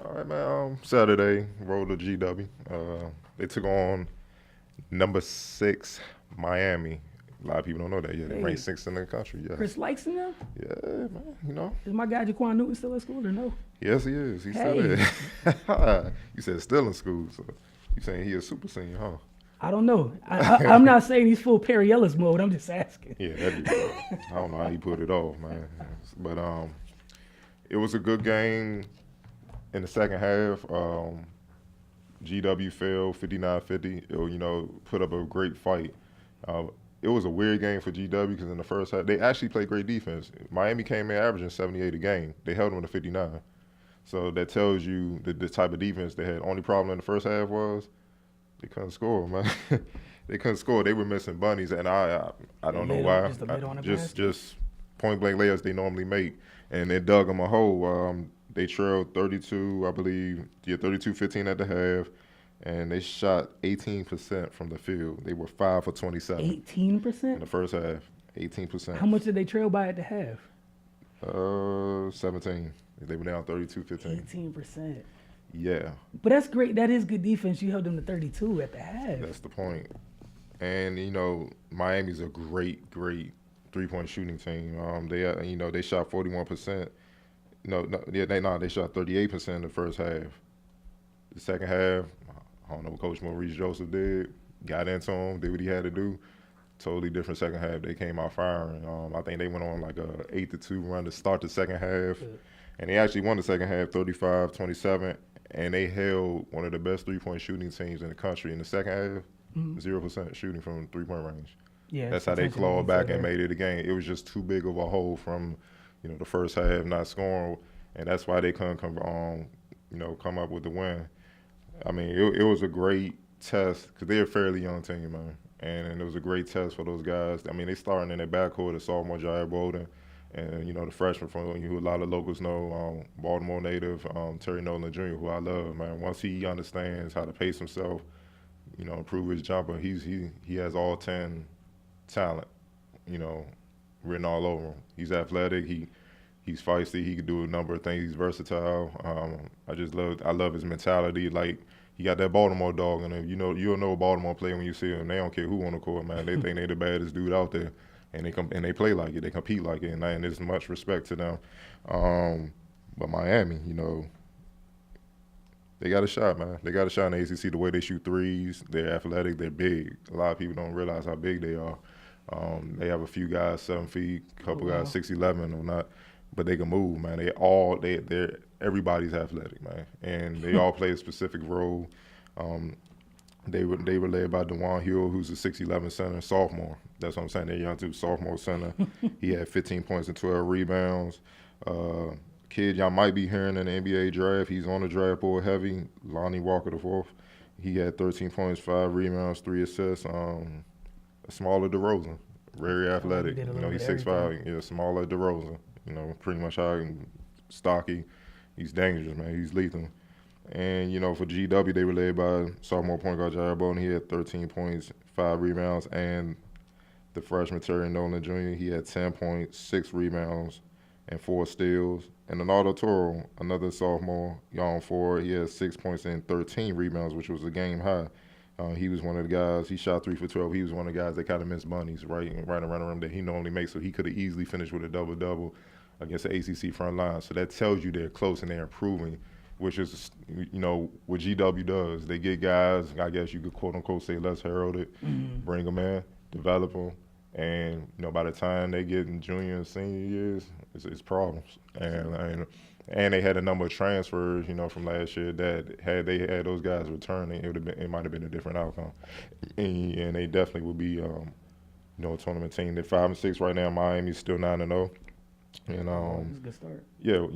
All right, man. Saturday, rolled to GW. They took on number 6 Miami. A lot of people don't know that yet. They ranked 6th in the country. Yes. Chris likes in them? Yeah, man. You know. Is my guy Jaquan Newton still at school or no? Yes, he is. He's still there. You said still in school, so you saying he a super senior, huh? I don't know. I'm not saying he's full Perry Ellis mode. I'm just asking. Yeah, that'd be cool. I don't know how he put it off, man. But it was a good game in the second half. GW fell 59-50. You know, put up a great fight. It was a weird game for GW because in the first half, they actually played great defense. Miami came in averaging 78 a game. They held them to 59. So that tells you the type of defense they had. Only problem in the first half was they couldn't score, man. They couldn't score. They were missing bunnies, and I don't know why. Just point blank layups they normally make, and it dug them a hole. They trailed 32, I believe, 32-15 at the half. And they shot 18% from the field. They were 5 for 27. 18%? In the first half, 18%. How much did they trail by at the half? 17. They were down 32-15. 18%. Yeah. But that's great. That is good defense. You held them to 32 at the half. That's the point. And, you know, Miami's a great, great three-point shooting team. They shot 41%. They shot 38% in the first half. The second half, I don't know what Coach Maurice Joseph did. Got into him, did what he had to do. totally different second half. They came out firing. I think they went on like a 8-2 run to start the second half, and they actually won the second half 35-27. And they held one of the best 3-point shooting teams in the country in the second half. 0% shooting from 3-point range. Yeah, That's how they clawed back and made it a game. It was just too big of a hole from, the first half not scoring, and that's why they couldn't come up with the win. I mean, it was a great test because they're a fairly young team, man, and it was a great test for those guys. I mean, they starting in their backcourt, the sophomore Jair Bolden, and the freshman from who a lot of locals know, Baltimore native Terry Nolan Jr., who I love, man. Once he understands how to pace himself, improve his jumper, he has all 10 talent, written all over him. He's athletic. He's feisty. He can do a number of things. He's versatile. I love his mentality. Like, he got that Baltimore dog in him. You'll know a Baltimore player when you see him. They don't care who on the court, man. They think they the baddest dude out there, and they play like it. They compete like it, and there's much respect to them. But Miami, they got a shot, man. They got a shot in the ACC. The way they shoot threes, they're athletic, they're big. A lot of people don't realize how big they are. They have a few guys 7 feet, a couple guys 6'11" or not, but they can move, man. They're everybody's athletic, man, and they all play a specific role. They were led by DeJuan Hill, who's a 6'11" center, sophomore. That's what I'm saying. They're young too, sophomore center. He had 15 points and 12 rebounds. Kid y'all might be hearing in the NBA draft, he's on the draft board heavy, Lonnie Walker IV. He had 13 points, 5 rebounds, 3 assists. A smaller DeRozan, very athletic. He's 6'5", smaller DeRozan. Pretty much how stocky. He's dangerous, man. He's lethal. And, for GW, they were led by sophomore point guard Jair Bolden. He had 13 points, 5 rebounds, and the freshman Terry Nolan Jr., he had 10 points, 6 rebounds, and 4 steals. And Leonardo Toro, another sophomore, young forward, he had 6 points and 13 rebounds, which was a game high. He was one of the guys, he shot 3 for 12. He was one of the guys that kind of missed bunnies right around the rim that he normally makes, so he could have easily finished with a double-double against the ACC front line. So that tells you they're close and they're improving, which is, what GW does. They get guys, I guess you could quote-unquote say less heralded, bring them in, develop them, and, by the time they get in junior and senior years, it's problems. And they had a number of transfers, from last year that had they had those guys returning, it might have been a different outcome. And they definitely would be, a tournament team. They're 5-6 right now. Miami's still 9-0. And it's a good start. Yeah,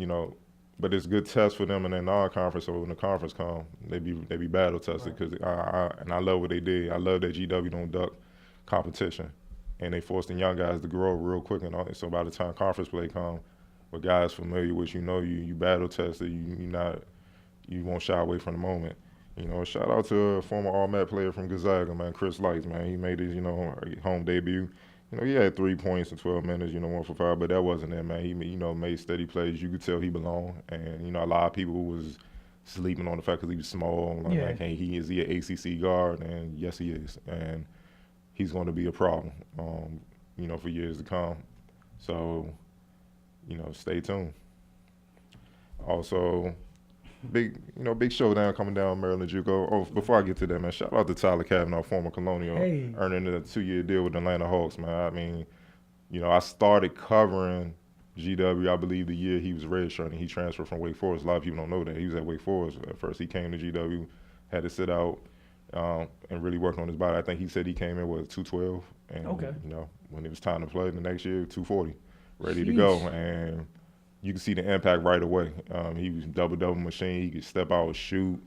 but it's a good test for them in their non-conference. So when the conference come, they be battle tested because I love what they did. I love that GW don't duck competition, and they forced the young guys to grow real quick. And so by the time conference play come, with guys familiar with you battle tested, you won't shy away from the moment. Shout out to a former All-Met player from Gonzaga, man, Chris Lights, man. He made his home debut. He had 3 points in 12 minutes, 1 for 5, but that wasn't it, man. He made steady plays. You could tell he belonged, and a lot of people was sleeping on the fact because he was small. Like, hey, is he an ACC guard? And yes, he is, and he's going to be a problem, for years to come. So, stay tuned. Also, big showdown coming down Maryland JUCO. Oh, before I get to that, man, shout out to Tyler Kavanaugh, former Colonial, earning a 2-year deal with the Atlanta Hawks, man. I mean, I started covering GW, I believe, the year he was redshirting. He transferred from Wake Forest. A lot of people don't know that. He was at Wake Forest at first. He came to GW, had to sit out and really work on his body. I think he said he came in with 212. And, when it was time to play the next year, 240. Ready to go, and you can see the impact right away. He was double machine. He could step out, shoot.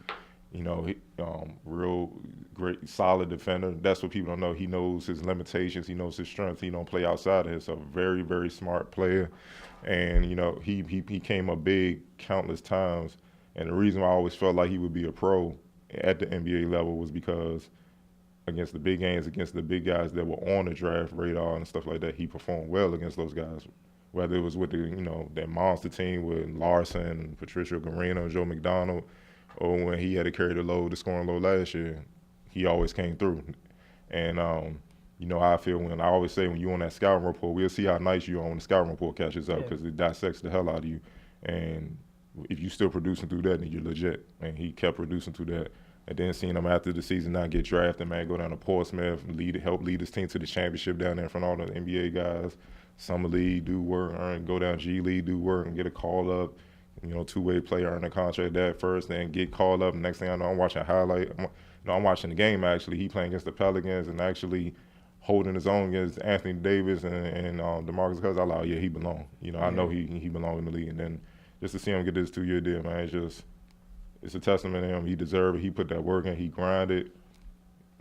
Real great, solid defender. That's what people don't know. He knows his limitations. He knows his strengths. He don't play outside of it. So very, very smart player, and he came up big countless times. And the reason why I always felt like he would be a pro at the NBA level was because against the big games, against the big guys that were on the draft radar and stuff like that, he performed well against those guys. Whether it was with that monster team with Larson, Patricio Garino, Joe McDonald, or when he had to carry the scoring load last year, he always came through. And how I feel when I always say when you're on that scouting report, we'll see how nice you are when the scouting report catches up because it dissects the hell out of you. And if you're still producing through that, then you're legit. And he kept producing through that. And then seeing him after the season not get drafted, man, go down to Portsmouth, help lead his team to the championship down there in front of all the NBA guys. Summer League, do work, go down G League, do work, and get a call up. Two-way player, earn a contract that first, then get called up. Next thing I know, I'm watching a highlight. I'm watching the game, actually. He playing against the Pelicans and actually holding his own against Anthony Davis and DeMarcus Cousins. I like, yeah, he belong. I know he belong in the league. And then just to see him get this 2-year deal, man, it's a testament to him. He deserved it. He put that work in. He grinded.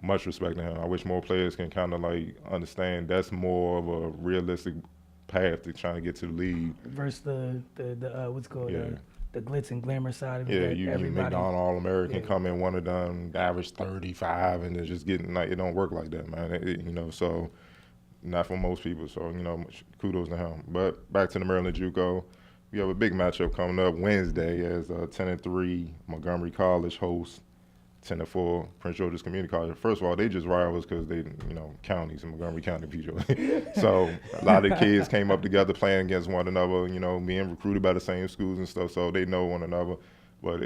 Much respect to him. I wish more players can kind of understand that's more of a realistic path to trying to get to the league versus the what's called the glitz and glamour side of it. Yeah, you McDonald All-American come in, one of them average 35, and they're just getting it don't work like that, man. So not for most people. So kudos to him. But back to the Maryland JUCO, we have a big matchup coming up Wednesday as 10-3 Montgomery College hosts 10-4 Prince George's Community College. First of all, they just rivals because they, counties in Montgomery County, PJ. So a lot of the kids came up together playing against one another, being recruited by the same schools and stuff, so they know one another. But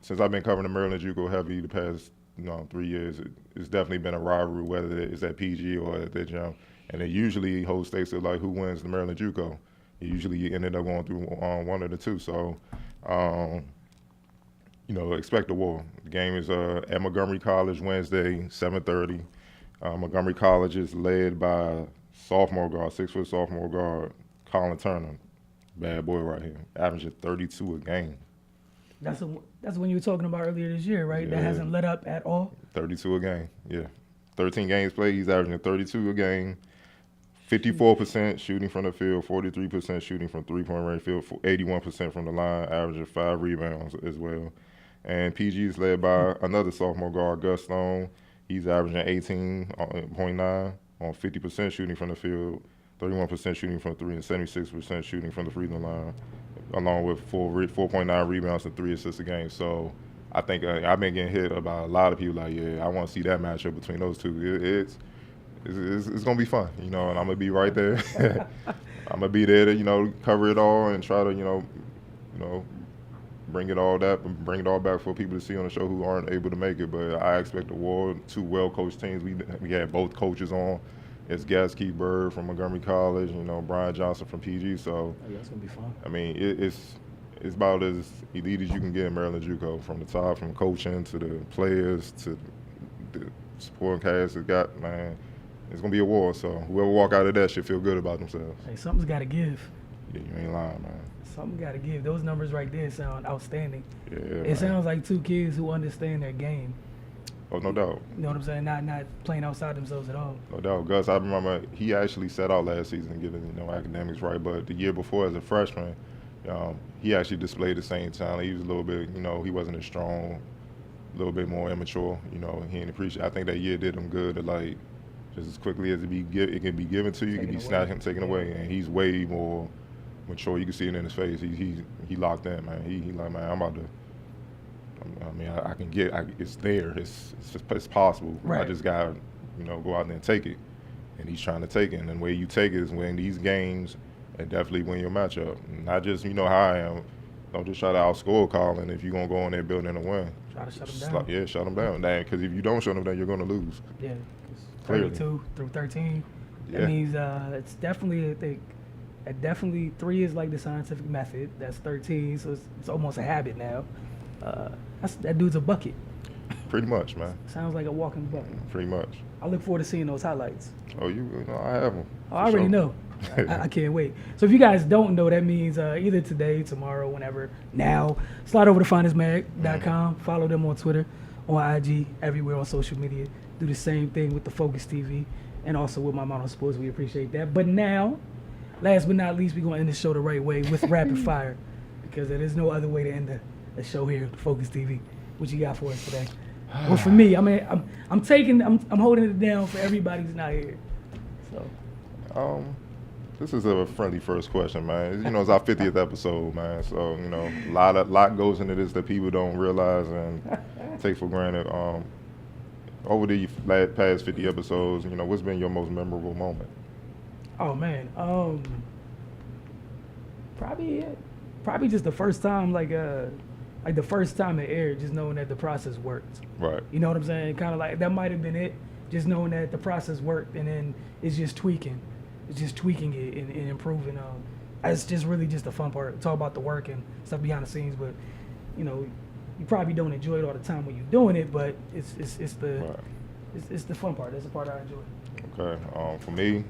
since I've been covering the Maryland JUCO heavy the past 3 years, it's definitely been a rivalry, whether it's at PG or at their gym. And it usually holds stakes of who wins the Maryland JUCO. It usually ended up going through one of the two. So. Expect a war. The game is at Montgomery College Wednesday, 7:30. Montgomery College is led by sophomore guard, 6-foot sophomore guard, Colin Turner. Bad boy right here, averaging 32 a game. That's when you were talking about earlier this year, right? Yeah. That hasn't let up at all? 32 a game, yeah. 13 games played, he's averaging 32 a game. 54% shooting from the field, 43% shooting from three-point range field, 81% from the line, averaging 5 rebounds as well. And PG is led by another sophomore guard, Gus Stone. He's averaging 18.9 on 50% shooting from the field, 31% shooting from three, and 76% shooting from the free throw line, along with 4.9 rebounds and 3 assists a game. So I think I've been getting hit by a lot of people I want to see that matchup between those two. It's going to be fun, and I'm going to be right there. I'm going to be there to, cover it all and try to, bring it all back for people to see on the show who aren't able to make it. But I expect a war. 2 well-coached teams. We had both coaches on. It's Gasky Bird from Montgomery College, Brian Johnson from PG. So that's going to be fun. I mean, it's about as elite as you can get in Maryland JUCO, from the top, from coaching to the players to the supporting cast. Man, it's going to be a war. So whoever walk out of that should feel good about themselves. Hey, something's got to give. Yeah, you ain't lying, man. Something got to give. Those numbers right there sound outstanding. Yeah, it sounds like 2 kids who understand their game. Oh, no doubt. You know what I'm saying? Not playing outside themselves at all. No doubt. Gus, I remember he actually set out last season getting academics right, but the year before as a freshman, he actually displayed the same talent. He was a little bit, he wasn't as strong, a little bit more immature. He didn't appreciate. I think that year did him good to just as quickly as it can be given to you, it can be snatched and taken away, and he's way more mature. You can see it in his face. He locked in, man. He like, man, I'm about to. I mean, I can get. It's there. It's possible. Right. I just gotta, go out there and take it. And he's trying to take it. And the way you take it is win these games and definitely win your matchup. Not just how I am. Don't just try to outscore Colin if you're gonna go in there building a win. Try to shut him down. Yeah, shut him down. Because if you don't shut him down, you're gonna lose. Yeah. Clearly. 32 through 13. Yeah. That means it's definitely I think. Definitely 3 is like the scientific method. That's 13, so it's almost a habit now. That dude's a bucket. Pretty much, man. Sounds like a walking bucket. Pretty much. I look forward to seeing those highlights. Oh, I have them. I already know. I can't wait. So if you guys don't know, that means either today, tomorrow, whenever, now, slide over to finestmag.com. Follow them on Twitter, on IG, everywhere on social media. Do the same thing with the Focus TV and also with my Mono Sports. We appreciate that. But now, last but not least, we're going to end the show the right way with rapid fire, because there is no other way to end the show here at Focus TV. What you got for us today? Well, for me, I mean, I'm holding it down for everybody who's not here. So, this is a friendly first question, man. It's our 50th episode, man. So, a lot goes into this that people don't realize and take for granted. Over the past 50 episodes, what's been your most memorable moment? Oh man, probably just the first time like the first time it aired, just knowing that the process worked. Right. You know what I'm saying? Kind of like that might have been it, just knowing that the process worked, and then it's just tweaking. It's just tweaking it and improving. It's just really just the fun part. It's all about the work and stuff behind the scenes, but you know, you probably don't enjoy it all the time when you're doing it, but it's the Right. it's the fun part. That's the part I enjoy. Okay. For me,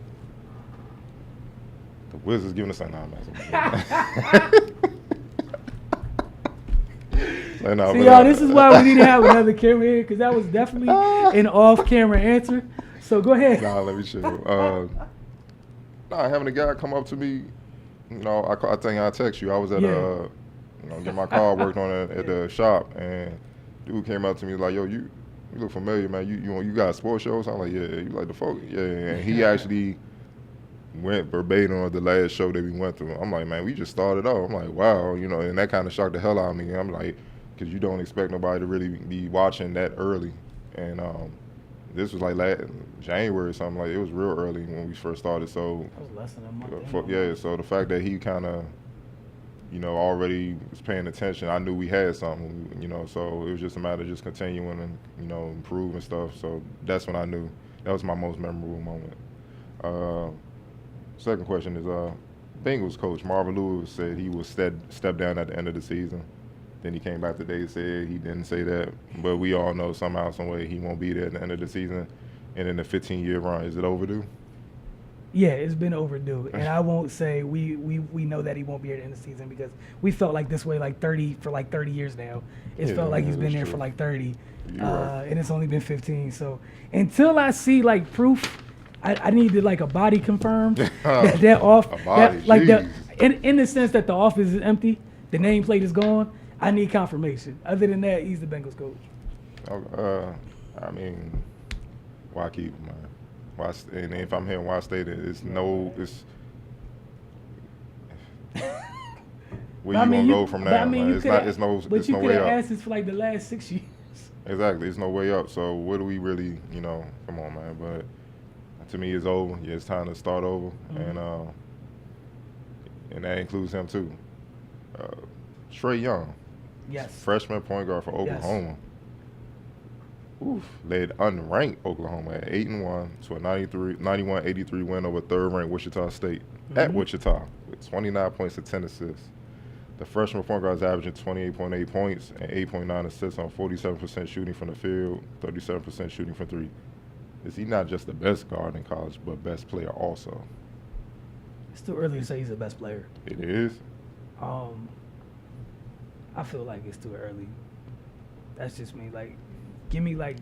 the Wizards giving us a nah, man. See, y'all, this is why we need to have another camera here, because that was definitely an off-camera answer. So go ahead. Nah, let me chill. Having a guy come up to me, you know, I think I text you. I was at get my car worked on at the shop, and dude came up to me like, "Yo, you look familiar, man. You got sports shows?" I'm like, "Yeah." You like the folk? Yeah. And he actually went verbatim on the last show that we went through. I'm like, man, we just started off. I'm like, wow, you know, and that kind of shocked the hell out of me. I'm like, because you don't expect nobody to really be watching that early, and this was like January or something. Like, it was real early when we first started. So That was less than a month. yeah, so the fact that he kind of, you know, already was paying attention, I knew we had something, you know, so it was just a matter of just continuing and, you know, improve and stuff. So that's when I knew. That was my most memorable moment. Second question is, Bengals coach Marvin Lewis said he would step down at the end of the season. Then he came back today and said he didn't say that, but we all know somehow, some way he won't be there at the end of the season. And in the 15-year run, is it overdue? Yeah, it's been overdue, and I won't say we know that he won't be here at the end of the season, because we felt like this way for 30 years now. It's felt like he's been there for like 30, right. and it's only been 15. So until I see like proof, I needed like a body confirmed that off, A body, that, like jeez. in the sense that the office is empty, the nameplate is gone. I need confirmation. Other than that, he's the Bengals coach. I mean, why keep him, man? Why? And if I'm here, why stay there? It's where you gonna go from now? Man? It's no But you could way have up. asked this for like the last 6 years. Exactly, it's no way up. So what do we really, you know? Come on, man. But to me, it's over. Yeah, it's time to start over, and that includes him too. Trey Young. Yes. Freshman point guard for Oklahoma. Oof. Led unranked Oklahoma at 8-1 to a 91-83 win over third-ranked Wichita State at Wichita with 29 points and 10 assists. The freshman point guard is averaging 28.8 points and 8.9 assists on 47% shooting from the field, 37% shooting from three. Is he not just the best guard in college, but best player also? It's too early to say he's the best player. It is? I feel like it's too early. That's just me. Like, give me like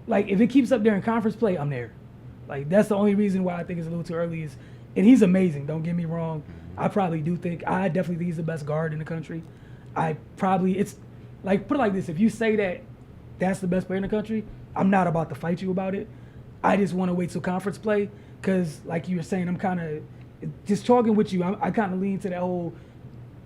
if it keeps up during conference play, I'm there. Like, that's the only reason why I think it's a little too early is, and he's amazing. Don't get me wrong. I definitely think he's the best guard in the country. It's like, put it like this: if you say that that's the best player in the country, I'm not about to fight you about it. I just want to wait till conference play, because like you were saying, I'm kind of just talking with you. I kind of lean to that whole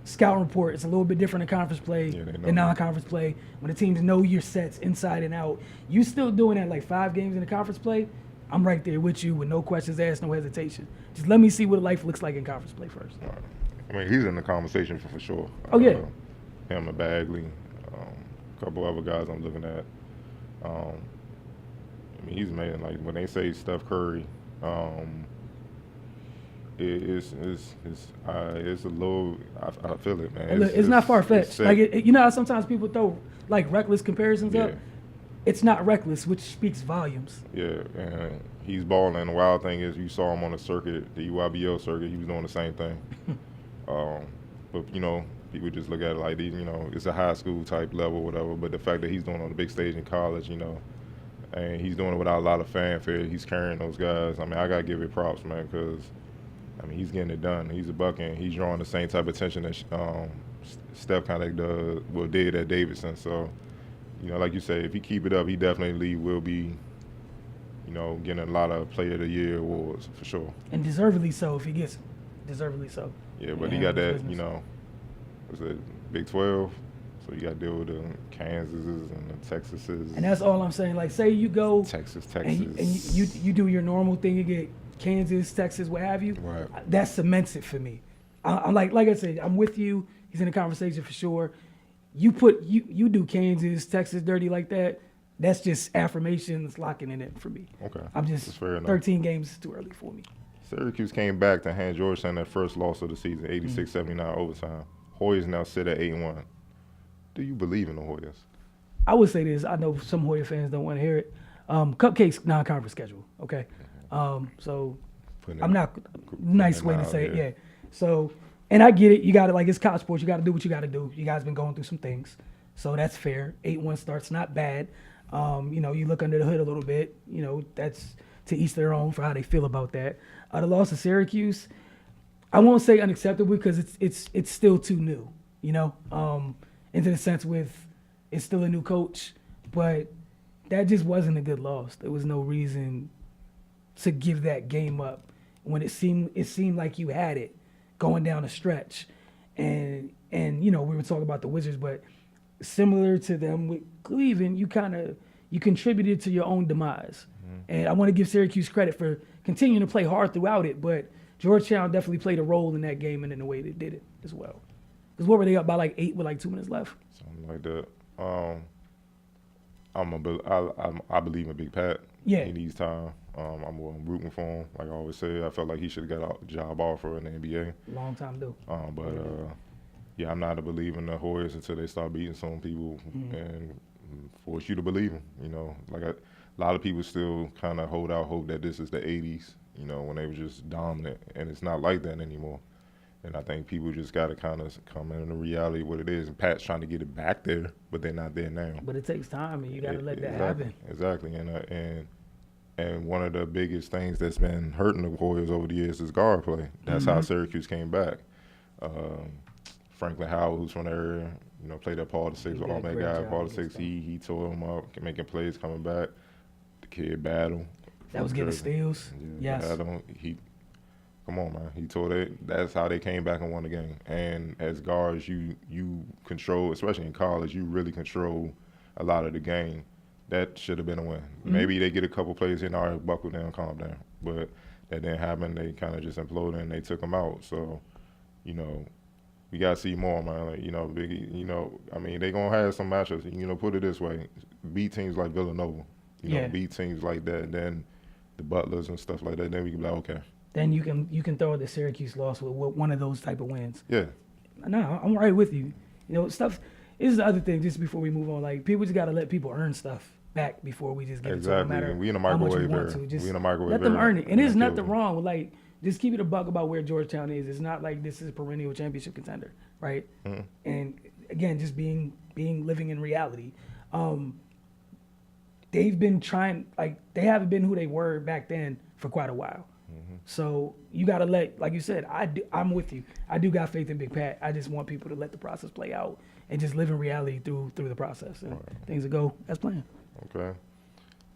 scout report. It's a little bit different in conference play than non-conference play. When the teams know your sets inside and out, you still doing that like 5 games in the conference play, I'm right there with you with no questions asked, no hesitation. Just let me see what life looks like in conference play first. I mean, he's in the conversation for sure. Oh, yeah. Him and Bagley, a couple other guys I'm looking at. I mean, he's amazing. Like, when they say Steph Curry, it's a little. I feel it, man. It's not far fetched. Like, you know how sometimes people throw like reckless comparisons up. It's not reckless, which speaks volumes. Yeah, and he's balling. The wild thing is, you saw him on the circuit, the UIBL circuit. He was doing the same thing. But you know, people just look at it like, you know, it's a high school type level, whatever. But the fact that he's doing it on the big stage in college, you know, and he's doing it without a lot of fanfare. He's carrying those guys. I mean, I gotta give it props, man, because I mean, he's getting it done. He's a bucket, and he's drawing the same type of attention that Steph kind of did at Davidson. So, you know, like you say, if he keep it up, he definitely will be, you know, getting a lot of Player of the Year awards for sure. And deservedly so if he gets them. Deservedly so. Yeah, but he got that, you know, was it Big 12? So you got to deal with the Kansases and the Texases. And that's all I'm saying. Like, say you go Texas. and you do your normal thing. You get Kansas, Texas, what have you. Right. That cements it for me. I'm like I said, I'm with you. He's in the conversation for sure. you do Kansas, Texas dirty like that. That's just affirmations locking in it for me. Okay. I'm That's just fair enough. 13 games is too early for me. Syracuse came back to hand Georgetown their first loss of the season, 86-79 overtime. Hoyas now sit at 8-1. Do you believe in the Hoyas? I would say this. I know some Hoya fans don't want to hear it. Cupcakes non-conference schedule. Okay. So I'm not nice way to say it. Yeah. So, and I get it. You got to, like, it's college sports. You got to do what you got to do. You guys been going through some things, so that's fair. 8-1 starts not bad. You look under the hood a little bit. That's to each their own for how they feel about that. The loss of Syracuse, I won't say unacceptable because it's still too new. Into the sense with it's still a new coach, but that just wasn't a good loss. There was no reason to give that game up when it seemed like you had it going down a stretch, and we were talking about the Wizards, but similar to them with Cleveland, you contributed to your own demise. And I want to give Syracuse credit for continuing to play hard throughout it, but Georgetown definitely played a role in that game and in the way they did it as well. Because what were they up by, like 8 with like 2 minutes left? Something like that. I believe in Big Pat. Yeah. He needs time. I'm rooting for him. Like I always say, I felt like he should have got a job offer in the NBA. Long time due. Yeah, I'm not a believer in the Hoyas until they start beating some people and force you to believe them. Like a lot of people still kind of hold out hope that this is the 80s, when they were just dominant, and it's not like that anymore. And I think people just got to kind of come into reality of what it is. And Pat's trying to get it back there, but they're not there now. But it takes time, and you got to let that happen. Exactly. And one of the biggest things that's been hurting the Warriors over the years is guard play. That's how Syracuse came back. Franklin Howell, who's from the area, played at Paul VI, all that guy. Paul VI, he tore him up, making plays coming back. The kid battle. That was getting steals. Yes. Come on, man. He tore that. That's how they came back and won the game. And as guards, you control, especially in college, you really control a lot of the game. That should have been a win. Maybe they get a couple plays in, all right, buckle down, calm down. But that didn't happen. They kind of just imploded and they took them out. So, we got to see more, man. Like, Biggie, I mean, they're going to have some matchups. Put it this way. Beat teams like Villanova. Beat teams like that. Then the Butlers and stuff like that. Then we can be like, okay. Then you can throw the Syracuse loss with one of those type of wins. Yeah. No, I'm right with you. Stuff. This is the other thing. Just before we move on, like people just got to let people earn stuff back before we just get it to them. No matter we in a how much we microwave want era. to. Just we in a microwave let them era. earn it. And there's nothing wrong with just keep it a buck about where Georgetown is. It's not like this is a perennial championship contender, right? And again, just living in reality. They've been trying, they haven't been who they were back then for quite a while. So you got to like you said, I'm with you. I do got faith in Big Pat. I just want people to let the process play out and just live in reality through the process. And things will go as planned. Okay.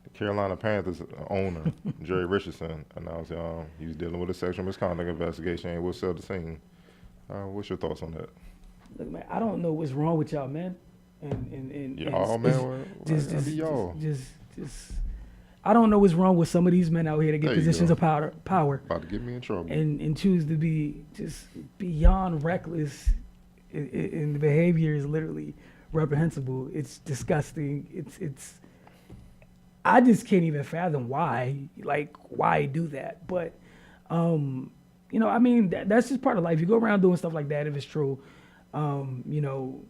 The Carolina Panthers owner, Jerry Richardson, announced he was dealing with a sexual misconduct investigation and will sell the scene. What's your thoughts on that? Look, man, I don't know what's wrong with y'all, man. And y'all, man, just I don't know what's wrong with some of these men out here that get positions of power. About to get me in trouble. And choose to be just beyond reckless, and the behavior is literally reprehensible. It's disgusting. It's. I just can't even fathom why do that. But, I mean, that's just part of life. You go around doing stuff like that if it's true. You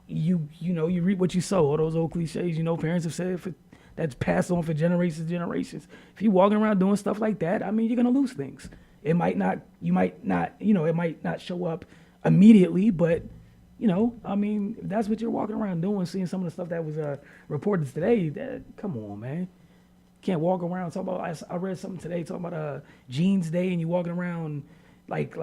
reap what you sow. All those old cliches, parents have said that's passed on for generations and generations. If you're walking around doing stuff like that, I mean, you're going to lose things. You might not, it might not show up immediately, but, I mean, if that's what you're walking around doing, seeing some of the stuff that was reported today, come on, man. Can't walk around talking about, I read something today talking about Jeans Day, and you walking around like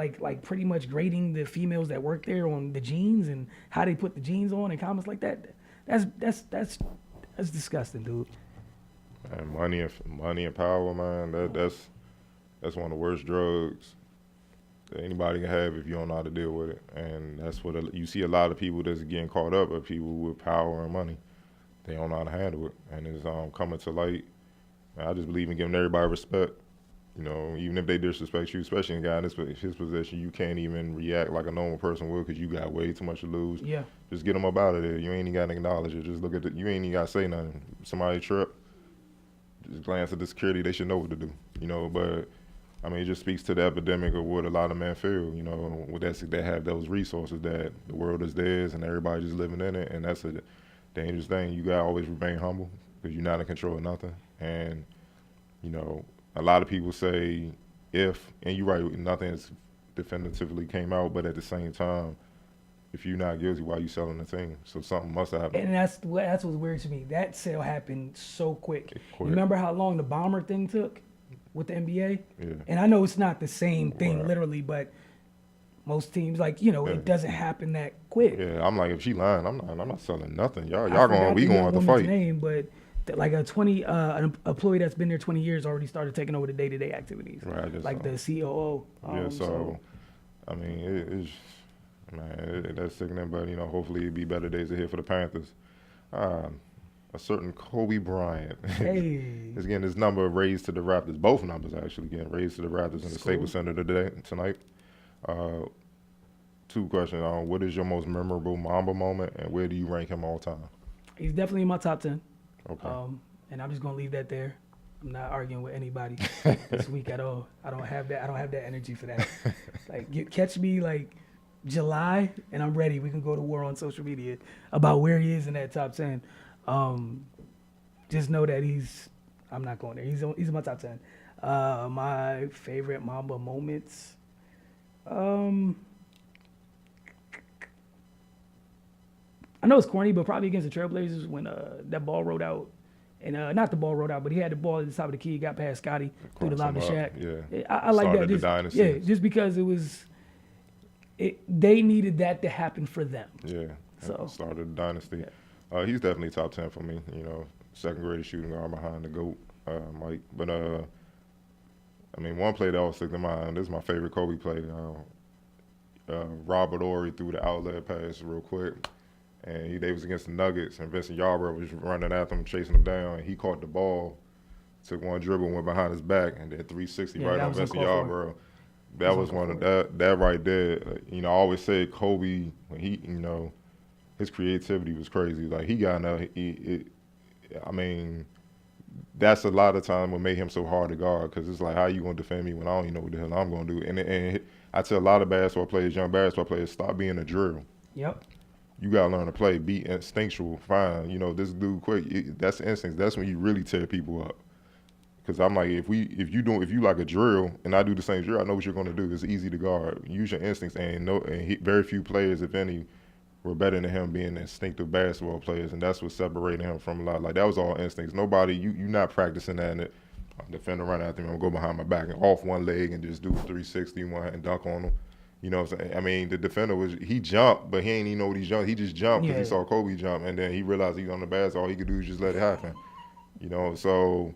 pretty much grading the females that work there on the jeans and how they put the jeans on and comments like that. That's disgusting, dude. And money and power, man. That's one of the worst drugs that anybody can have if you don't know how to deal with it. And that's what you see a lot of people that's getting caught up are people with power and money. They don't know how to handle it, and it's coming to light. I just believe in giving everybody respect. You know, even if they disrespect you, especially in a guy in his position, you can't even react like a normal person would because you got way too much to lose. Yeah. Just get them up out of there. You ain't even got to acknowledge it. Just look at you ain't even got to say nothing. Somebody trip, just glance at the security. They should know what to do. You know, but I mean, it just speaks to the epidemic of what a lot of men feel. You know, with that they have those resources that the world is theirs and everybody just living in it, and that's a dangerous thing. You gotta always remain humble because you're not in control of nothing. And you know, a lot of people say if, and you're right, nothing has definitively came out, but at the same time, if you're not guilty, why are you selling the team? So something must have happened. And that's what's weird to me. That sale happened so quick. Quick. Remember how long the bomber thing took with the NBA? Yeah. And I know it's not the same thing Right. literally, but most teams, like, you know, Yeah. it doesn't happen that quick. Yeah, I'm like, if she lying, I'm not selling nothing. Y'all I going, forgot we the going young to woman's fight. name, but like an employee that's been there 20 years already started taking over the day-to-day activities, Right, I just like saw. the COO. Yeah, so I mean, it's man, that's sickening. But you know, hopefully it'll be better days ahead for the Panthers. A certain Kobe Bryant Hey. is getting his number raised to the Raptors. Both numbers actually getting raised to the Raptors in the Cool. Staples Center today tonight. Two questions: what is your most memorable Mamba moment, and where do you rank him all time? He's definitely in my top 10. Okay. And I'm just gonna leave that there. I'm not arguing with anybody this week at all. I don't have that energy for that. Like, catch me like July, and I'm ready. We can go to war on social media about where he is in that top 10. Just know that I'm not going there. He's in my top 10. My favorite Mamba moments. I know it's corny, but probably against the Trailblazers when that ball rolled out. And not the ball rolled out, but he had the ball at the top of the key, got past Scotty, threw the lob to Crossed him Shaq. up, yeah. I like Started that. the Just, dynasty. yeah, just because they needed that to happen for them. Yeah, So. started the dynasty. He's definitely top 10 for me. You know, second greatest shooting guard behind the GOAT, Mike. But I mean, one play that always stuck to mind. This is my favorite Kobe play. Robert Horry threw the outlet pass real quick, and they was against the Nuggets, and Vincent Yarbrough was running after him, chasing him down, and he caught the ball, took one dribble, went behind his back, and did 360 Yeah, right that on was Vincent uncalled for. Yarbrough. That was one of that right there. You know, I always say Kobe when he, you know, his creativity was crazy. Like he got enough. I mean, that's a lot of time what made him so hard to guard because it's like, how you gonna defend me when I don't even know what the hell I'm gonna do? And I tell a lot of basketball players, young basketball players, stop being a drill. Yep. You gotta learn to play, be instinctual. Fine, you know, this dude quick. That's instincts. That's when you really tear people up. Because I'm like, if you like a drill and I do the same drill, I know what you're gonna do. It's easy to guard. Use your instincts, very few players, if any, were better than him being instinctive basketball players, and that's what separated him from a lot. Like that was all instincts. Nobody, you not practicing that. And defender run after me, I'm gonna go behind my back and off one leg and just do 360 and dunk on him. You know what I'm saying? I mean, the defender he jumped, but he ain't even know what he jumped. He just jumped because he saw Kobe jump, and then he realized he's on the basket. All he could do is just let it happen. You know, so.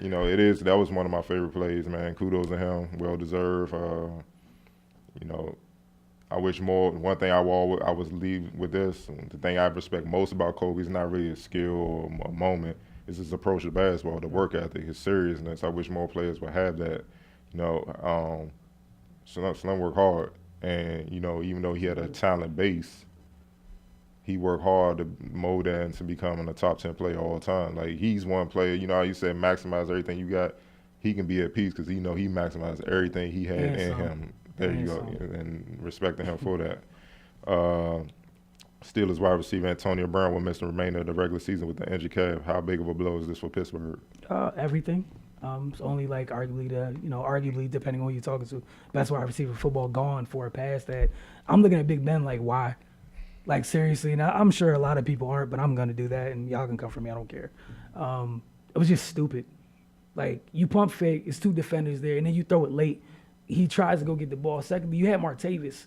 You know, that was one of my favorite plays, man. Kudos to him, well deserved. You know, I wish more. One thing I was leave with this. The thing I respect most about Kobe is not really a skill or a moment. It's his approach to basketball, the work ethic, his seriousness. I wish more players would have that. You know, Slim worked hard, and you know, even though he had a talent base, he worked hard to mold that into becoming a top 10 player all the time. Like he's one player, you know how you said maximize everything you got. He can be at peace because he maximized everything he had in him. There you go, and respecting him for that. Steelers wide receiver Antonio Brown will miss the remainder of the regular season with the injured calf. How big of a blow is this for Pittsburgh? Everything. It's only like arguably depending on who you're talking to, best wide receiver football gone for a pass that I'm looking at Big Ben like why. Like, seriously, and I'm sure a lot of people aren't, but I'm going to do that, and y'all can come for me. I don't care. It was just stupid. Like, you pump fake, it's two defenders there, and then you throw it late. He tries to go get the ball. Secondly, you had Martavis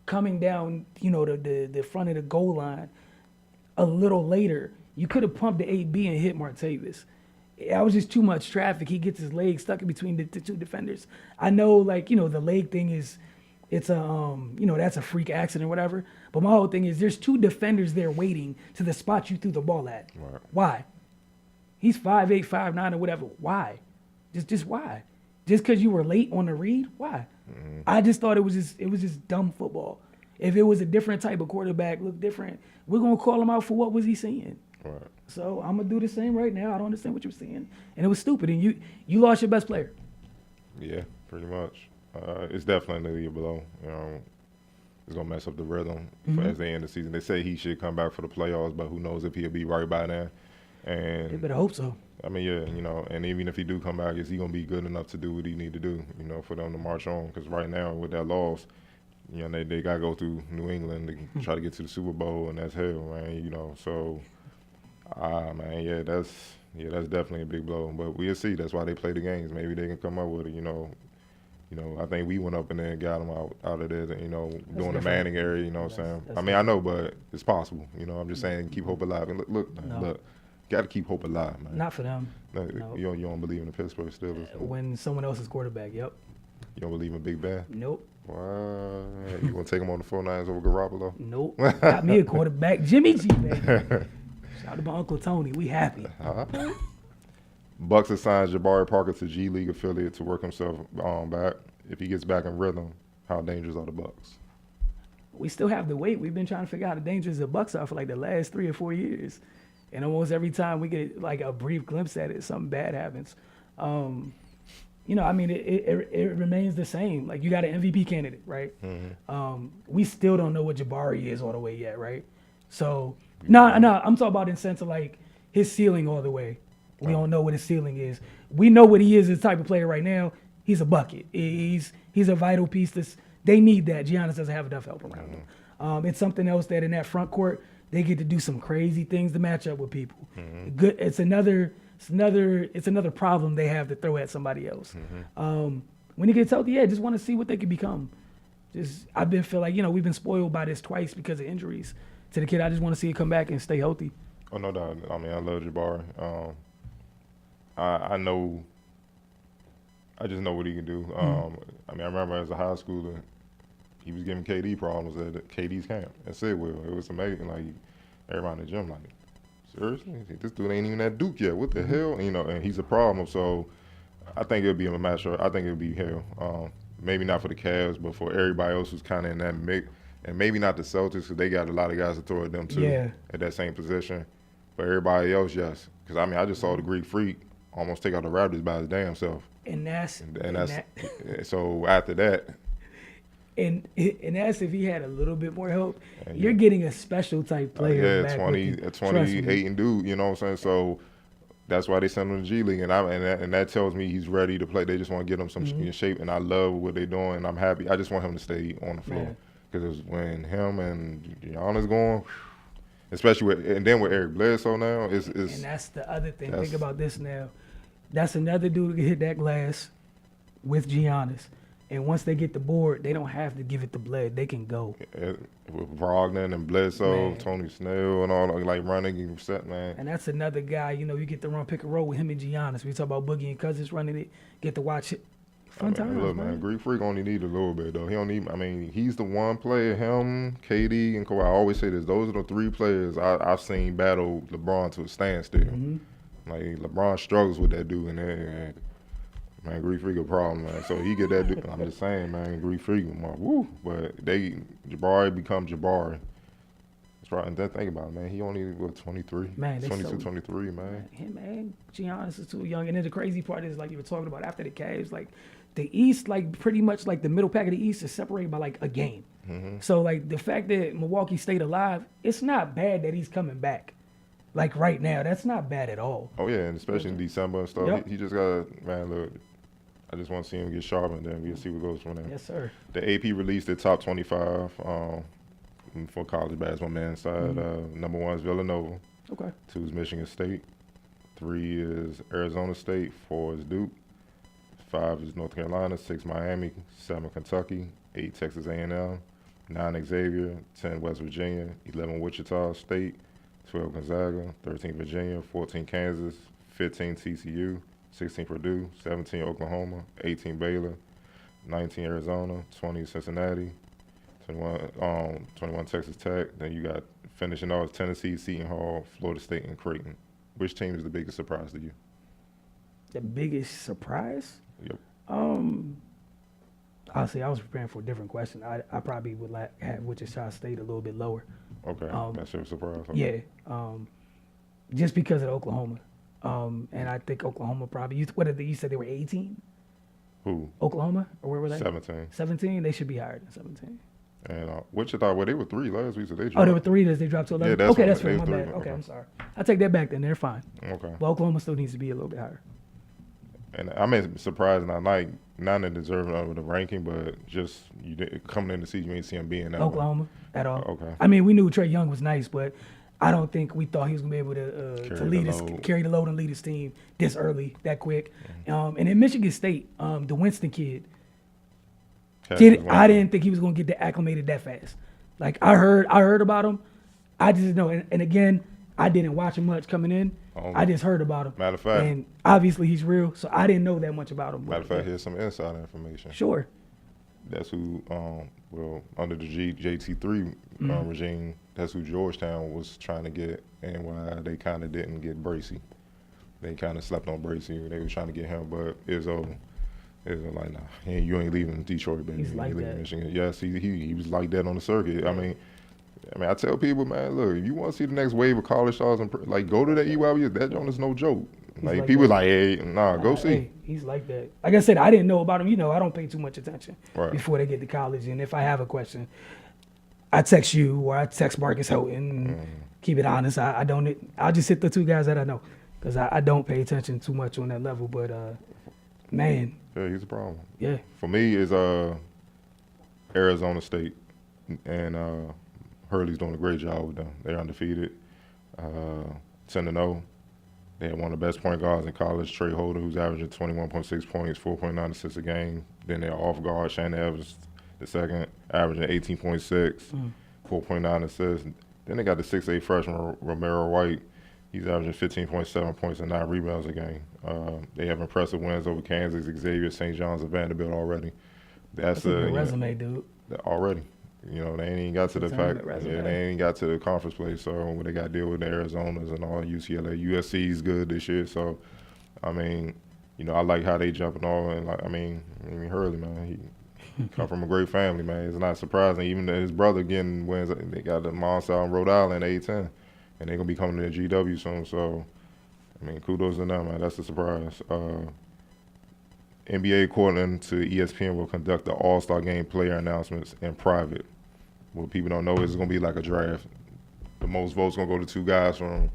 coming down, you know, the front of the goal line a little later. You could have pumped the 8B and hit Martavis. That was just too much traffic. He gets his leg stuck in between the two defenders. I know, like, you know, the leg thing is – it's that's a freak accident or whatever. But my whole thing is there's two defenders there waiting to the spot you threw the ball at. Right. Why? He's 5'8", 5'9", or whatever. Why? Just why? just because you were late on the read. Why? I just thought it was just dumb football. If it was a different type of quarterback, look different, we're gonna call him out for what was he seeing. Right. So I'm gonna do the same right now. I don't understand what you're saying, and it was stupid. And you lost your best player. Yeah, pretty much. It's definitely a blow. You know, it's gonna mess up the rhythm as they end the season. They say he should come back for the playoffs, but who knows if he'll be right by then. And You better hope so. I mean, yeah, you know, and even if he do come back, is he gonna be good enough to do what he need to do? You know, for them to march on. Because right now with that loss, you know, they gotta go through New England to try to get to the Super Bowl, and that's hell, man. You know, so man, that's definitely a big blow. But we'll see. That's why they play the games. Maybe they can come up with it. You know, I think we went up in there and got them out of there. You know, doing the Manning area. You know what I'm saying? I mean, I know, but it's possible. You know, I'm just saying, keep hope alive. And look. Got to keep hope alive, man. Not for them. No, No. You don't believe in the Pittsburgh Steelers? When someone else is quarterback, yep. You don't believe in Big Ben? Nope. Wow. You want to take him on the 49ers over Garoppolo? Nope. Got me a quarterback, Jimmy G, baby. Shout out to my Uncle Tony. We happy. Bucks assigned Jabari Parker to G League affiliate to work himself back. If he gets back in rhythm, how dangerous are the Bucks? We still have to wait. We've been trying to figure out how dangerous the Bucks are for like the last 3 or 4 years. And almost every time we get like a brief glimpse at it, something bad happens. You know, I mean, it remains the same. Like, you got an MVP candidate, right? We still don't know what Jabari is all the way yet, right? So, no, I'm talking about in the sense of like his ceiling all the way. We don't know what his ceiling is. We know what he is as a type of player right now. He's a bucket. He's a vital piece. They need that. Giannis doesn't have enough help around him. It's something else that in that front court, they get to do some crazy things to match up with people. Good. It's another problem they have to throw at somebody else. When he gets healthy, just want to see what they could become. I've been feel like, we've been spoiled by this twice because of injuries to the kid. I just want to see it come back and stay healthy. Oh, no doubt. I mean, I love Jabari. I know. I just know what he can do. I mean, I remember as a high schooler, he was giving KD problems at KD's camp at Sidwell. It was amazing. Like, everybody in the gym, like, seriously? This dude ain't even at Duke yet. What the hell? And he's a problem. So I think it'll be a matchup. I think it'll be hell. Maybe not for the Cavs, but for everybody else who's kind of in that mix. And maybe not the Celtics, because they got a lot of guys to throw at them, too, at that same position. But everybody else, yes. Because, I mean, I just saw the Greek Freak almost take out the Raptors by his damn self. And that's so after that. And that's if he had a little bit more help. You're getting a special type player. 28 and dude, you know what I'm saying? So that's why they sent him to G League, and that tells me he's ready to play. They just want to get him some shape, and I love what they're doing, and I'm happy. I just want him to stay on the floor because when him and Giannis going, especially and then with Eric Bledsoe now, and that's the other thing. Think about this now. That's another dude who can hit that glass with Giannis. And once they get the board, they don't have to give it to Bled. They can go. With Brogdon and Bledsoe, Tony Snell, and all like running and set, man. And that's another guy, you get to run pick and roll with him and Giannis. We talk about Boogie and Cousins running it, get to watch it. Fun times, look, man, Greek Freak only need a little bit, though. He don't need, I mean, he's the one player, him, KD, and Kawhi. I always say this. Those are the 3 players I've seen battle LeBron to a standstill. Like, LeBron struggles with that dude in there. Man, Greek Freak a problem, man. So he get that dude. I'm just saying, man, Greek Freak, woo. But Jabari become Jabari. That's right. And then think about it, man. He only, 23? Man, 22, 23, man. Him and Giannis is too young. And then the crazy part is, like you were talking about after the Cavs, like, the East, like, pretty much, like, the middle pack of the East is separated by, like, a game. So, like, the fact that Milwaukee stayed alive, it's not bad that he's coming back. Like, right now, that's not bad at all. Oh, yeah, and especially in December and stuff. He just got to, man, look, I just want to see him get sharp, and then we'll see what goes from there. Yes, sir. The AP released their top 25 for college basketball men's side. Number 1 is Villanova. Okay. 2 is Michigan State. 3 is Arizona State. 4 is Duke. 5 is North Carolina. 6 Miami. 7 Kentucky. 8 Texas A&M. 9 Xavier. 10 West Virginia. 11 Wichita State. 12 Gonzaga. 13 Virginia. 14 Kansas. 15 TCU. 16 Purdue, 17 Oklahoma, 18 Baylor, 19 Arizona, 20 Cincinnati, 21 Texas Tech. Then you got finishing off Tennessee, Seton Hall, Florida State, and Creighton. Which team is the biggest surprise to you? The biggest surprise? Yep. Honestly, I was preparing for a different question. I probably would have Wichita State a little bit lower. Okay, that's your surprise. Yeah, just because of Oklahoma. And I think Oklahoma probably, you said they were 18? Who? Oklahoma? Or where were they? 17. 17? They should be higher than 17. And Wichita, well, they were 3 last week, so they dropped. Oh, there were 3 that they dropped to 11? Yeah, that's okay, what- that's they fair. was My 3, bad. Okay, okay. I'm sorry. I take that back then. They're fine. Okay. But Oklahoma still needs to be a little bit higher. And I'm surprised, not like not in deserving of the ranking, but just coming in the season, you ain't see him being that way. Oklahoma at all. Okay. I mean, we knew Trae Young was nice, but I don't think we thought he was going to be able to carry the load and lead his team this early, that quick. Mm-hmm. And in Michigan State, the Winston kid, I Winston. didn't think he was going to get acclimated that fast. Like I heard about him. I just didn't know. And again, I didn't watch him much coming in. I just heard about him. Matter of fact. And obviously he's real, so I didn't know that much about him. Matter of fact, here's some inside information. Sure. That's who, under the JT3 regime, that's who Georgetown was trying to get, and why they kind of didn't get Bracey. They kind of slept on Bracey. They were trying to get him, but Izzo like, nah, you ain't leaving Detroit, baby. He's You like ain't leaving that. Michigan. Yes, he was like that on the circuit. I mean, I tell people, man, look, if you want to see the next wave of college stars, like, go to that EYU. That joint is no joke. Like people that. like, hey, nah, go see. Hey, he's like that. Like I said, I didn't know about him. I don't pay too much attention before they get to college. And if I have a question, I text you or I text Marcus Houghton. Keep it honest. I'll just hit the 2 guys that I know because I don't pay attention too much on that level. But man, Yeah, he's a problem. yeah, For me, is Arizona State, and Hurley's doing a great job with them. They're undefeated, 10-0. They had one of the best point guards in college, Trey Holder, who's averaging 21.6 points, 4.9 assists a game. Then they're off guard, Shannon Evans, the second, averaging 18.6, 4.9 assists. Then they got the 6'8" freshman, Romero White. He's averaging 15.7 points and 9 rebounds a game. They have impressive wins over Kansas, Xavier, St. John's, and Vanderbilt already. that's a good resume, dude. Already. They ain't even got to the fact. Yeah, they ain't got to the conference play. So when they got to deal with the Arizonas and all UCLA, USC's good this year. So, I mean, I like how they jumping on. And I mean Hurley, man, he come from a great family, man. It's not surprising. Even his brother getting wins. They got the monster out in Rhode Island, A10, and they're gonna be coming to the GW soon. So, I mean, kudos to them, man. That's a surprise. NBA, according to ESPN, will conduct the All-Star Game player announcements in private. What people don't know is it's going to be like a draft. The most votes going to go to 2 guys from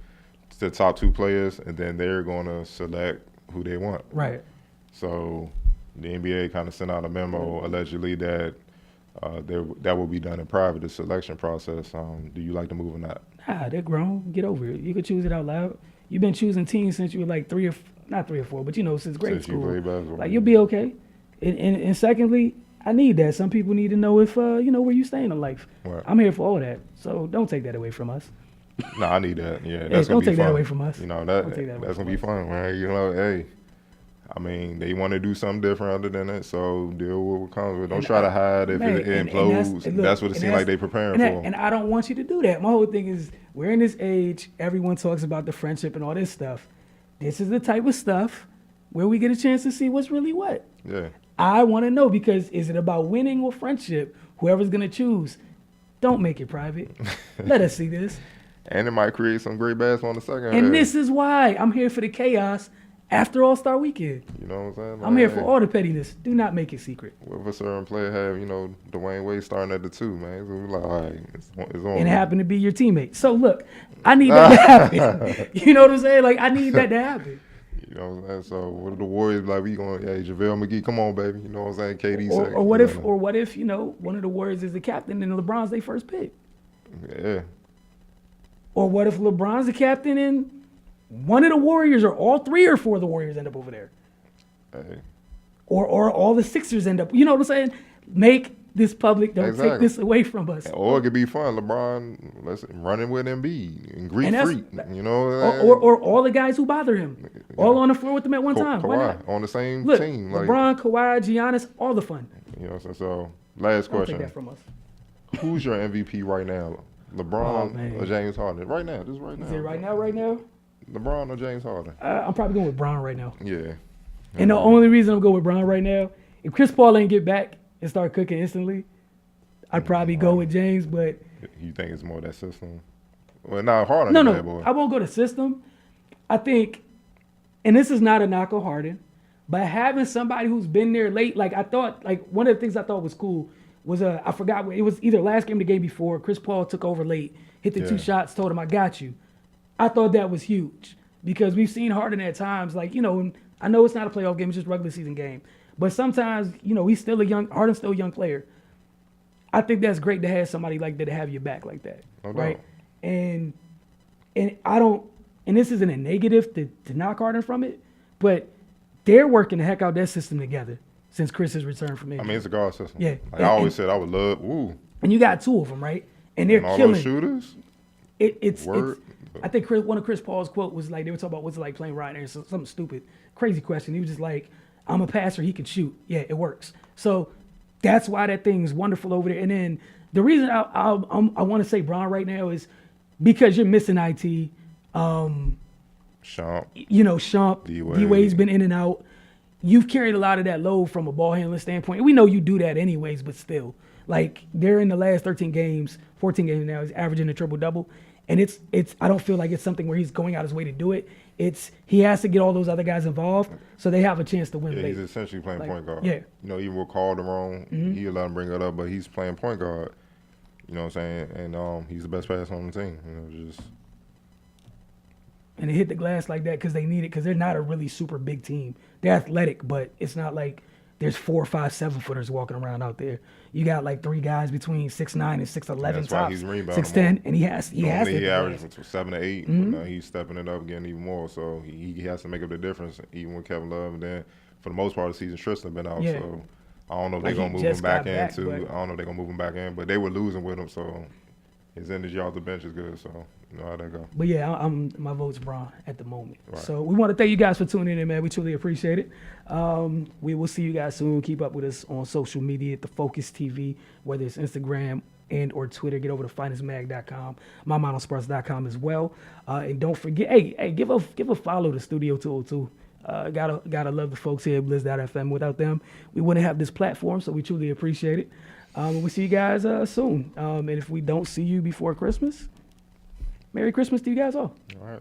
the top 2 players, and then they're going to select who they want. Right. So the NBA kind of sent out a memo allegedly that that will be done in private, the selection process. Do you like the move or not? They're grown. Get over it. You can choose it out loud. You've been choosing teams since you were like not 3 or 4, but since grade Since you school. played basketball. Like you'll be okay. And secondly, I need that. Some people need to know if where you staying in life. Right. I'm here for all that. So don't take that away from us. No, I need that. Yeah, Hey, that's don't gonna be take fun. that away from us. That Don't take that away that's from gonna be fun, man. Hey, I mean, they want to do something different other than it, so deal with what comes with it. Don't try to hide if it implodes. That's what it seems like they preparing for. And I don't want you to do that. My whole thing is we're in this age, everyone talks about the friendship and all this stuff. This is the type of stuff where we get a chance to see what's really what. Yeah. I want to know because is it about winning or friendship? Whoever's going to choose, don't make it private. Let us see this. And it might create some great basketball in the second half. And this is why I'm here for the chaos after All-Star Weekend. You know what I'm saying? I'm here for all the pettiness. Do not make it secret. What if a certain player have, Dwayne Wade starting at the 2, man? So we're like, all right, it's on. And happen to be your teammate. So look, I need that to happen. You know what I'm saying? Like I need that to happen. You know what I'm saying? So what if the Warriors like, we going, hey, JaVale McGee, come on, baby. You know what I'm saying? KD second. Or what if one of the Warriors is the captain and LeBron's their first pick? Yeah. Or what if LeBron's the captain and one of the Warriors or all 3 or 4 of the Warriors end up over there? Hey. Or all the Sixers end up, you know what I'm saying? Make this public, don't take this away from us. Or it could be fun. LeBron, running with Embiid and Greek And Freak. You know what I'm saying? Or all the guys who bother him. All on the floor with him at one time. Why not? Kawhi on the same Look, team. Like, LeBron, Kawhi, Giannis, all the fun. You know what I'm saying? So, last Don't take question. that from us. Who's your MVP right now? LeBron or James Harden? Right now, just right now. Is it right now? LeBron or James Harden? I'm probably going with Bron right now. Yeah. And the only reason I'm going with Bron right now, if Chris Paul ain't get back and start cooking instantly, I'd probably go with James. But You think it's more that system? Well, not Harden. no, Bad boy. I won't go to system. I think, and this is not a knock on Harden, but having somebody who's been there late, like I thought, like one of the things I thought was cool was I forgot, it was either last game or the game before, Chris Paul took over late, hit the 2 shots, told him, I got you. I thought that was huge because we've seen Harden at times, like, you know, and I know it's not a playoff game, it's just a regular season game. But sometimes, you know, Harden's still a young player. I think that's great to have somebody like that to have your back like that, No right? doubt. And I don't, and this isn't a negative to knock Harden from it, but they're working the heck out that system together since Chris has returned from injury. I mean, it's a guard system. Yeah. Like I always said, I would love. Ooh. And you got 2 of them, right? And they're And all killing. those shooters. It's Word. I think one of Chris Paul's quote was like, they were talking about what's it like playing right there, something stupid, crazy question. He was just like, I'm a passer, he can shoot. Yeah, it works. So that's why that thing's wonderful over there. And then the reason I want to say Bron right now is because you're missing IT. Champ. You know, Shump, D-Wade. D-Wade's been in and out. You've carried a lot of that load from a ball handling standpoint. We know you do that anyways, but still. Like, they're in the last 13 games, 14 games now, he's averaging a triple-double. And it's I don't feel like it's something where he's going out his way to do it. He has to get all those other guys involved so they have a chance to win Yeah, late. he's essentially playing point guard. yeah. You know, even with Calderon, he'll let him bring it up, but he's playing point guard. You know what I'm saying? And he's the best passer on the team. You know, just And they hit the glass like that because they need it, because they're not a really super big team. They're athletic, but it's not like there's 4, 5, 7-footers walking around out there. You got like 3 guys between 6'9" and 6'11" that's why tops, he's rebounding 6'10", more. and he has to Normally hit he the averaged glass. from 7 to 8, but now he's stepping it up, getting even more. So he has to make up the difference, even with Kevin Love. And then for the most part of the season, Tristan been out. Yeah. So I don't know if Like, they're he gonna move just him back got back, into. but- I don't know if they're gonna move him back in, but they were losing with him, so his energy off the bench is good. So you know how that go. But yeah, my vote's Bron at the moment. Right. So we want to thank you guys for tuning in, man. We truly appreciate it. We will see you guys soon. Keep up with us on social media at The Focus TV, whether it's Instagram and or Twitter. Get over to finestmag.com, mymodelsports.com as well. And don't forget, hey, give a follow to Studio 202. Gotta love the folks here at Blizz.fm. Without them, we wouldn't have this platform, so we truly appreciate it. We'll see you guys soon. And if we don't see you before Christmas, Merry Christmas to you guys all. All right.